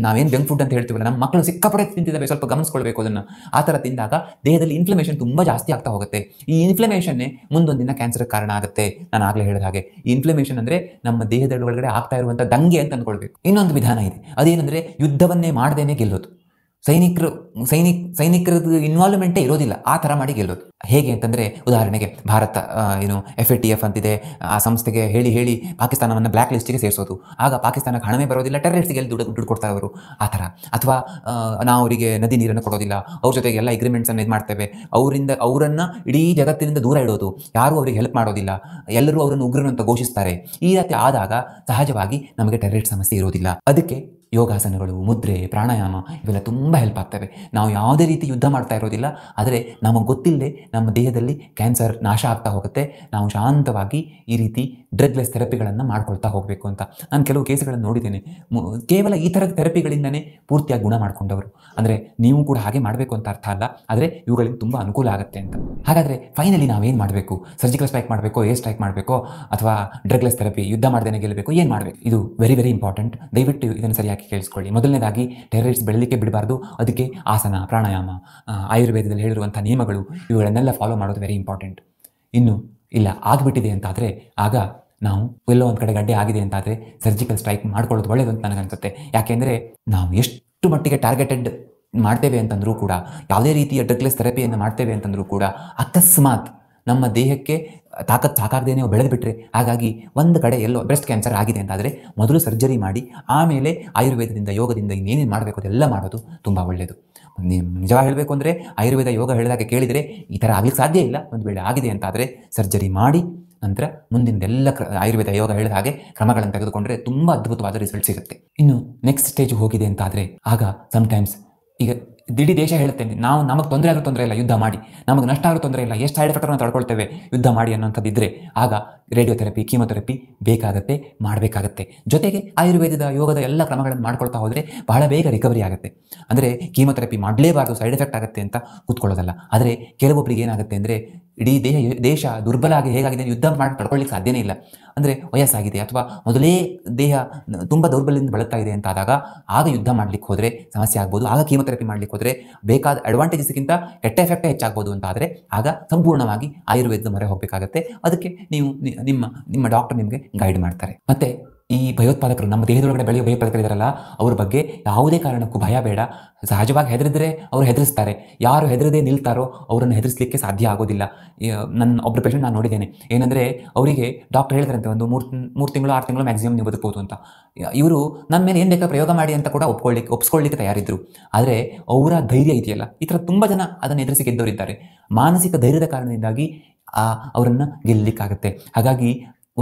ನಾವೇನು ಜಂಕ್ ಫುಡ್ ಅಂತ ಹೇಳ್ತೀವಲ್ಲ, ನಮ್ಮ ಮಕ್ಕಳು ಸಿಕ್ಕಾಪಡೆ ತಿಂತಿದ್ದಾವೆ, ಸ್ವಲ್ಪ ಗಮನಿಸ್ಕೊಳ್ಬೇಕು ಅದನ್ನು. ಆ ಥರ ತಿಂದಾಗ ದೇಹದಲ್ಲಿ ಇನ್ಫ್ಲಮೇಷನ್ ತುಂಬ ಜಾಸ್ತಿ ಆಗ್ತಾ ಹೋಗುತ್ತೆ. ಈ ಇನ್ಫ್ಲಮೇಷನ್ನೇ ಮುಂದೊಂದು ದಿನ ಕ್ಯಾನ್ಸರ್ಗೆ ಕಾರಣ ಆಗುತ್ತೆ. ನಾನು ಆಗಲೇ ಹೇಳಿದ ಹಾಗೆ ಈ ಇನ್ಫ್ಲಮೇಷನ್ ಅಂದರೆ ನಮ್ಮ ದೇಹದ ಒಳಗಡೆ ಆಗ್ತಾ ಇರುವಂಥ ದಂಗೆ ಅಂತ ಅಂದ್ಕೊಳ್ಬೇಕು. ಇನ್ನೊಂದು ವಿಧಾನ ಇದೆ, ಅದೇನೆಂದರೆ ಯುದ್ಧವನ್ನೇ ಮಾಡದೇನೆ ಗೆಲ್ಲೋದು. ಸೈನಿಕರದ್ದು ಇನ್ವಾಲ್ವ್ಮೆಂಟೇ ಇರೋದಿಲ್ಲ, ಆ ಥರ ಮಾಡಿ ಗೆಲ್ಲೋದು. ಹೇಗೆ ಅಂತಂದರೆ, ಉದಾಹರಣೆಗೆ ಭಾರತ FATF ಅಂತಿದೆ, ಆ ಸಂಸ್ಥೆಗೆ ಹೇಳಿ ಪಾಕಿಸ್ತಾನವನ್ನು ಬ್ಲ್ಯಾಕ್ ಲಿಸ್ಟಿಗೆ ಸೇರಿಸೋದು. ಆಗ ಪಾಕಿಸ್ತಾನಕ್ಕೆ ಹಣವೇ ಬರೋದಿಲ್ಲ, ಟೆರರಿಸ್ಟ್ಗೆ ಎಲ್ಲಿ ದುಡ್ಡು ಕೊಡ್ತಾರೆ ಅವರು, ಆ ಥರ. ಅಥವಾ ನಾವು ಅವರಿಗೆ ನದಿ ನೀರನ್ನು ಕೊಡೋದಿಲ್ಲ, ಅವ್ರ ಜೊತೆಗೆ ಎಲ್ಲ ಅಗ್ರಿಮೆಂಟ್ಸನ್ನು ಇದು ಮಾಡ್ತೇವೆ, ಅವರನ್ನು ಇಡೀ ಜಗತ್ತಿನಿಂದ ದೂರ ಇಡೋದು, ಯಾರೂ ಅವರಿಗೆ ಹೆಲ್ಪ್ ಮಾಡೋದಿಲ್ಲ, ಎಲ್ಲರೂ ಅವರನ್ನು ಉಗ್ರರು ಅಂತ ಘೋಷಿಸ್ತಾರೆ. ಈ ರೀತಿ ಆದಾಗ ಸಹಜವಾಗಿ ನಮಗೆ ಟೆರರಿಸ್ಟ್ ಸಮಸ್ಯೆ ಇರೋದಿಲ್ಲ. ಅದಕ್ಕೆ ಯೋಗಾಸನಗಳು, ಮುದ್ರೆ, ಪ್ರಾಣಾಯಾಮ ಇವೆಲ್ಲ ತುಂಬ ಹೆಲ್ಪ್ ಆಗ್ತವೆ. ನಾವು ಯಾವುದೇ ರೀತಿ ಯುದ್ಧ ಮಾಡ್ತಾ ಇರೋದಿಲ್ಲ, ಆದರೆ ನಮಗೆ ಗೊತ್ತಿಲ್ಲದೆ ನಮ್ಮ ದೇಹದಲ್ಲಿ ಕ್ಯಾನ್ಸರ್ ನಾಶ ಆಗ್ತಾ ಹೋಗುತ್ತೆ. ನಾವು ಶಾಂತವಾಗಿ ಈ ರೀತಿ ಡ್ರಗ್ಲೆಸ್ ಥೆರಪಿಗಳನ್ನು ಮಾಡ್ಕೊಳ್ತಾ ಹೋಗಬೇಕು ಅಂತ. ನಾನು ಕೆಲವು ಕೇಸ್ಗಳನ್ನು ನೋಡಿದ್ದೇನೆ, ಕೇವಲ ಈ ಥರದ ಥೆರಪಿಗಳಿಂದನೇ ಪೂರ್ತಿಯಾಗಿ ಗುಣ ಮಾಡ್ಕೊಂಡವರು. ಅಂದರೆ ನೀವು ಕೂಡ ಹಾಗೆ ಮಾಡಬೇಕು ಅಂತ ಅರ್ಥ ಅಲ್ಲ, ಆದರೆ ಇವುಗಳಿಗೆ ತುಂಬ ಅನುಕೂಲ ಆಗುತ್ತೆ ಅಂತ. ಹಾಗಾದರೆ ಫೈನಲಿ ನಾವೇನು ಮಾಡಬೇಕು? ಸರ್ಜಿಕಲ್ ಸ್ಟ್ರೈಕ್ ಮಾಡಬೇಕೋ, ಏರ್ ಸ್ಟ್ರೈಕ್ ಮಾಡಬೇಕೋ, ಅಥವಾ ಡ್ರಗ್ಲೆಸ್ ಥೆರಪಿ, ಯುದ್ಧ ಮಾಡ್ದೇನೆ ಗೆಲ್ಲಬೇಕು, ಏನು ಮಾಡಬೇಕು? ಇದು ವೆರಿ ವೆರಿ ಇಂಪಾರ್ಟೆಂಟ್. ದಯವಿಟ್ಟು ಇದನ್ನು ಸರಿಯಾಗಿ ಕೇಳಿಸ್ಕೊಳ್ಳಿ. ಮೊದಲನೇದಾಗಿ, ಟೆರರಿಸ್ಟ್ ಬೆಳಲಿಕ್ಕೆ ಬಿಡಬಾರ್ದು. ಅದಕ್ಕೆ ಆಸನ, ಪ್ರಾಣಾಯಾಮ, ಆಯುರ್ವೇದದಲ್ಲಿ ಹೇಳಿರುವಂಥ ನಿಯಮಗಳು, ಇವುಗಳನ್ನೆಲ್ಲ ಫಾಲೋ ಮಾಡೋದು ವೆರಿ ಇಂಪಾರ್ಟೆಂಟ್. ಇನ್ನು ಇಲ್ಲ ಆಗಿಬಿಟ್ಟಿದೆ ಅಂತಾದರೆ, ಆಗ ನಾವು ಎಲ್ಲೋ ಒಂದು ಕಡೆ ಗಡ್ಡೆ ಆಗಿದೆ ಅಂತಾದರೆ ಸರ್ಜಿಕಲ್ ಸ್ಟ್ರೈಕ್ ಮಾಡ್ಕೊಳ್ಳೋದು ಒಳ್ಳೆಯದು ಅಂತ ನನಗನ್ಸುತ್ತೆ. ಯಾಕೆಂದರೆ ನಾವು ಎಷ್ಟು ಮಟ್ಟಿಗೆ ಟಾರ್ಗೆಟೆಡ್ ಮಾಡ್ತೇವೆ ಅಂತಂದರೂ ಕೂಡ, ಯಾವುದೇ ರೀತಿಯ ಡ್ರಗ್ಲೆಸ್ ಥೆರಪಿಯನ್ನು ಮಾಡ್ತೇವೆ ಅಂತಂದರೂ ಕೂಡ, ಅಕಸ್ಮಾತ್ ನಮ್ಮ ದೇಹಕ್ಕೆ ತಾಕತ್ತು ಸಾಕಾಗದೇನೆ ಬೆಳೆದು ಬಿಟ್ಟರೆ, ಹಾಗಾಗಿ ಒಂದು ಕಡೆ ಎಲ್ಲೋ ಬ್ರೆಸ್ಟ್ ಕ್ಯಾನ್ಸರ್ ಆಗಿದೆ ಅಂತಾದರೆ ಮೊದಲು ಸರ್ಜರಿ ಮಾಡಿ ಆಮೇಲೆ ಆಯುರ್ವೇದದಿಂದ, ಯೋಗದಿಂದ ಇನ್ನೇನೇನು ಮಾಡಬೇಕು ಅದೆಲ್ಲ ಮಾಡೋದು ತುಂಬ ಒಳ್ಳೆಯದು. ನಿಜವಾಗಿ ಹೇಳಬೇಕು ಅಂದರೆ ಆಯುರ್ವೇದ, ಯೋಗ ಹೇಳಿದಾಗ ಕೇಳಿದರೆ ಈ ಥರ ಆಗಲಿಕ್ಕೆ ಸಾಧ್ಯ ಇಲ್ಲ. ಒಂದು ವೇಳೆ ಆಗಿದೆ ಅಂತಾದರೆ ಸರ್ಜರಿ ಮಾಡಿ ನಂತರ ಮುಂದಿನದೆಲ್ಲ ಆಯುರ್ವೇದ, ಯೋಗ ಹೇಳಿದ ಹಾಗೆ ಕ್ರಮಗಳನ್ನು ತೆಗೆದುಕೊಂಡ್ರೆ ತುಂಬ ಅದ್ಭುತವಾದ ರಿಸಲ್ಟ್ ಸಿಗುತ್ತೆ. ಇನ್ನು ನೆಕ್ಸ್ಟ್ ಸ್ಟೇಜ್ ಹೋಗಿದೆ ಅಂತಾದರೆ, ಆಗ ಸಮ್ಟೈಮ್ಸ್ ಈಗ ಇಡೀ ದೇಶ ಹೇಳುತ್ತೇನೆ, ನಮಗೆ ತೊಂದರೆ ಆದರೂ ತೊಂದರೆ ಇಲ್ಲ, ಯುದ್ಧ ಮಾಡಿ, ನಮಗೆ ನಷ್ಟ ಆದರೂ ತೊಂದರೆ ಇಲ್ಲ, ಎಷ್ಟು ಸೈಡ್ ಎಫೆಕ್ಟನ್ನು ತಡ್ಕೊಳ್ತೇವೆ, ಯುದ್ಧ ಮಾಡಿ ಅನ್ನೋಂಥದ್ದಿದ್ದರೆ ಆಗ ರೇಡಿಯೋಥೆರಪಿ, ಕೀಮೊಥೆರಪಿ ಬೇಕಾಗತ್ತೆ, ಮಾಡಬೇಕಾಗತ್ತೆ. ಜೊತೆಗೆ ಆಯುರ್ವೇದದ, ಯೋಗದ ಎಲ್ಲ ಕ್ರಮಗಳನ್ನು ಮಾಡ್ಕೊಳ್ತಾ ಹೋದರೆ ಬಹಳ ಬೇಗ ರಿಕವರಿ ಆಗುತ್ತೆ. ಅಂದರೆ ಕೀಮೊಥೆರಪಿ ಮಾಡಲೇಬಾರ್ದು, ಸೈಡ್ ಎಫೆಕ್ಟ್ ಆಗುತ್ತೆ ಅಂತ ಕೂತ್ಕೊಳ್ಳೋದಲ್ಲ. ಆದರೆ ಕೆಲವೊಬ್ಬರಿಗೆ ಏನಾಗುತ್ತೆ ಅಂದರೆ, ಇಡೀ ದೇಶ ದುರ್ಬಲ ಆಗಿ ಹೇಗಾಗಿದೆ, ಯುದ್ಧ ಮಾಡಿ ತಡ್ಕೊಳ್ಳಿಕ್ಕೆ ಸಾಧ್ಯನೇ ಇಲ್ಲ. ಅಂದರೆ ವಯಸ್ಸಾಗಿದೆ ಅಥವಾ ಮೊದಲೇ ದೇಹ ತುಂಬ ದೌರ್ಬಲ್ಯದಿಂದ ಬಳಲ್ತಾ ಇದೆ ಅಂತಾದಾಗ ಆಗ ಯುದ್ಧ ಮಾಡಲಿಕ್ಕೆ ಹೋದರೆ ಸಮಸ್ಯೆ ಆಗ್ಬೋದು. ಆಗ ಕೀಮೊಥೆರಪಿ ಮಾಡಲಿಕ್ಕೆ ಹೋದರೆ ಬೇಕಾದ ಅಡ್ವಾಂಟೇಜಸ್ಗಿಂತ ಕೆಟ್ಟ ಎಫೆಕ್ಟೇ ಹೆಚ್ಚಾಗ್ಬೋದು ಅಂತಾದರೆ ಆಗ ಸಂಪೂರ್ಣವಾಗಿ ಆಯುರ್ವೇದದ ಮೊರೆ ಹೋಗಬೇಕಾಗತ್ತೆ. ಅದಕ್ಕೆ ನೀವು ನಿಮ್ಮ ಡಾಕ್ಟರ್ ನಿಮಗೆ ಗೈಡ್ ಮಾಡ್ತಾರೆ. ಮತ್ತು ಈ ಭಯೋತ್ಪಾದಕರು, ನಮ್ಮ ದೇಹದೊಳಗಡೆ ಬೆಳೆಯುವ ಭಯೋತ್ಪಾದಕರಿದ್ದಾರಲ್ಲ, ಅವ್ರ ಬಗ್ಗೆ ಯಾವುದೇ ಕಾರಣಕ್ಕೂ ಭಯ ಬೇಡ. ಸಹಜವಾಗಿ ಹೆದರಿದ್ರೆ ಅವರು ಹೆದರಿಸ್ತಾರೆ. ಯಾರು ಹೆದರದೇ ನಿಲ್ತಾರೋ ಅವರನ್ನು ಹೆದರಿಸಲಿಕ್ಕೆ ಸಾಧ್ಯ ಆಗೋದಿಲ್ಲ. ನನ್ನ ಒಬ್ಬರು ಪೇಷಂಟ್ ನಾನು ನೋಡಿದ್ದೇನೆ, ಏನಂದರೆ ಅವರಿಗೆ ಡಾಕ್ಟರ್ ಹೇಳ್ತಾರಂತೆ, ಒಂದು 3 ತಿಂಗಳು 6 ತಿಂಗಳು ಮ್ಯಾಕ್ಸಿಮಮ್ ನೀವು ಬದುಕಬಹುದು ಅಂತ. ಇವರು ನನ್ನ ಮೇಲೆ ಏನು ಬೇಕಾ ಪ್ರಯೋಗ ಮಾಡಿ ಅಂತ ಕೂಡ ಒಪ್ಸ್ಕೊಳ್ಳಿಕ್ಕೆ ತಯಾರಿದ್ರು. ಆದರೆ ಅವರ ಧೈರ್ಯ ಇದೆಯಲ್ಲ, ಈ ಥರ ತುಂಬ ಜನ ಅದನ್ನು ಎದುರಿಸಿ ಗೆದ್ದವರಿದ್ದಾರೆ. ಮಾನಸಿಕ ಧೈರ್ಯದ ಕಾರಣದಿಂದಾಗಿ ಅವರನ್ನು ಗೆಲ್ಲಲಿಕ್ಕಾಗತ್ತೆ. ಹಾಗಾಗಿ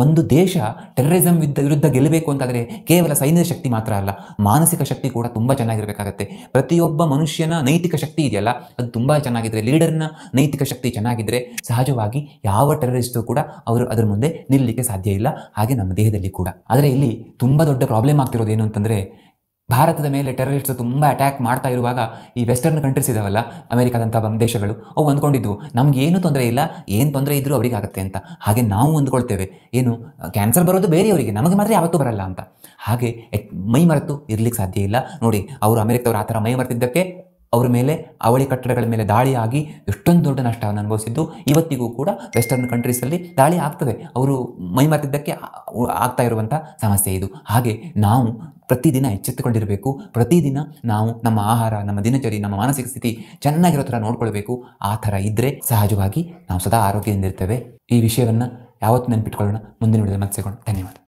ಒಂದು ದೇಶ ಟೆರರಿಸಂ ವಿರುದ್ಧ ಗೆಲ್ಲಬೇಕು ಅಂತಾದರೆ ಕೇವಲ ಸೈನ್ಯದ ಶಕ್ತಿ ಮಾತ್ರ ಅಲ್ಲ, ಮಾನಸಿಕ ಶಕ್ತಿ ಕೂಡ ತುಂಬ ಚೆನ್ನಾಗಿರಬೇಕಾಗತ್ತೆ. ಪ್ರತಿಯೊಬ್ಬ ಮನುಷ್ಯನ ನೈತಿಕ ಶಕ್ತಿ ಇದೆಯಲ್ಲ, ಅದು ತುಂಬ ಚೆನ್ನಾಗಿದ್ದರೆ, ಲೀಡರ್ನ ನೈತಿಕ ಶಕ್ತಿ ಚೆನ್ನಾಗಿದ್ದರೆ ಸಹಜವಾಗಿ ಯಾವ ಟೆರರಿಸ್ಟು ಕೂಡ ಅವರು ಅದರ ಮುಂದೆ ನಿಲ್ಲಲಿಕ್ಕೆ ಸಾಧ್ಯ ಇಲ್ಲ. ಹಾಗೆ ನಮ್ಮ ದೇಹದಲ್ಲಿ ಕೂಡ. ಆದರೆ ಇಲ್ಲಿ ತುಂಬ ದೊಡ್ಡ ಪ್ರಾಬ್ಲಮ್ ಆಗ್ತಿರೋದು ಏನು ಅಂತಂದರೆ, ಭಾರತದ ಮೇಲೆ ಟೆರರಿಸ್ಟ್ಸ್ ತುಂಬ ಅಟ್ಯಾಕ್ ಮಾಡ್ತಾ ಇರುವಾಗ ಈ ವೆಸ್ಟರ್ನ್ ಕಂಟ್ರೀಸ್ ಇದಾವಲ್ಲ, ಅಮೆರಿಕಾದಂಥ ದೇಶಗಳು, ಅವು ಅಂದ್ಕೊಂಡಿದ್ವು ನಮಗೇನು ತೊಂದರೆ ಇಲ್ಲ, ಏನು ತೊಂದರೆ ಇದ್ದರೂ ಅವರಿಗೆ ಆಗುತ್ತೆ ಅಂತ. ಹಾಗೆ ನಾವು ಅಂದ್ಕೊಳ್ತೇವೆ ಏನು ಕ್ಯಾನ್ಸರ್ ಬರೋದು ಬೇರೆಯವರಿಗೆ, ನಮಗೆ ಮಾತ್ರ ಯಾವತ್ತೂ ಬರಲ್ಲ ಅಂತ. ಹಾಗೆ ಮೈ ಮರೆತು ಇರ್ಲಿಕ್ಕೆ ಸಾಧ್ಯ ಇಲ್ಲ. ನೋಡಿ, ಅವರು ಅಮೆರಿಕದವರು ಆ ಥರ ಮೈ ಮರೆತಿದ್ದಕ್ಕೆ ಅವ್ರ ಮೇಲೆ ಅವಳಿ ಕಟ್ಟಡಗಳ ಮೇಲೆ ದಾಳಿಯಾಗಿ ಎಷ್ಟೊಂದು ದೊಡ್ಡ ನಷ್ಟವನ್ನು ಅನುಭವಿಸಿದ್ದು. ಇವತ್ತಿಗೂ ಕೂಡ ವೆಸ್ಟರ್ನ್ ಕಂಟ್ರೀಸಲ್ಲಿ ದಾಳಿ ಆಗ್ತದೆ, ಅವರು ಮೈಮರೆತಿದ್ದಕ್ಕೆ ಆಗ್ತಾ ಇರುವಂಥ ಸಮಸ್ಯೆ ಇದು. ಹಾಗೆ ನಾವು ಪ್ರತಿದಿನ ಎಚ್ಚೆತ್ತುಕೊಂಡಿರಬೇಕು. ಪ್ರತಿದಿನ ನಾವು ನಮ್ಮ ಆಹಾರ, ನಮ್ಮ ದಿನಚರಿ, ನಮ್ಮ ಮಾನಸಿಕ ಸ್ಥಿತಿ ಚೆನ್ನಾಗಿರೋ ಥರ ನೋಡ್ಕೊಳ್ಬೇಕು. ಆ ಥರ ಇದ್ದರೆ ಸಹಜವಾಗಿ ನಾವು ಸದಾ ಆರೋಗ್ಯದಿಂದ ಇರ್ತೇವೆ. ಈ ವಿಷಯವನ್ನು ಯಾವತ್ತೂ ನೆನಪಿಟ್ಕೊಳ್ಳೋಣ. ಮುಂದಿನ ವಿಡಿಯೋದಲ್ಲಿ ಮತ್ತೆ ಸಿಗೋಣ. ಧನ್ಯವಾದ.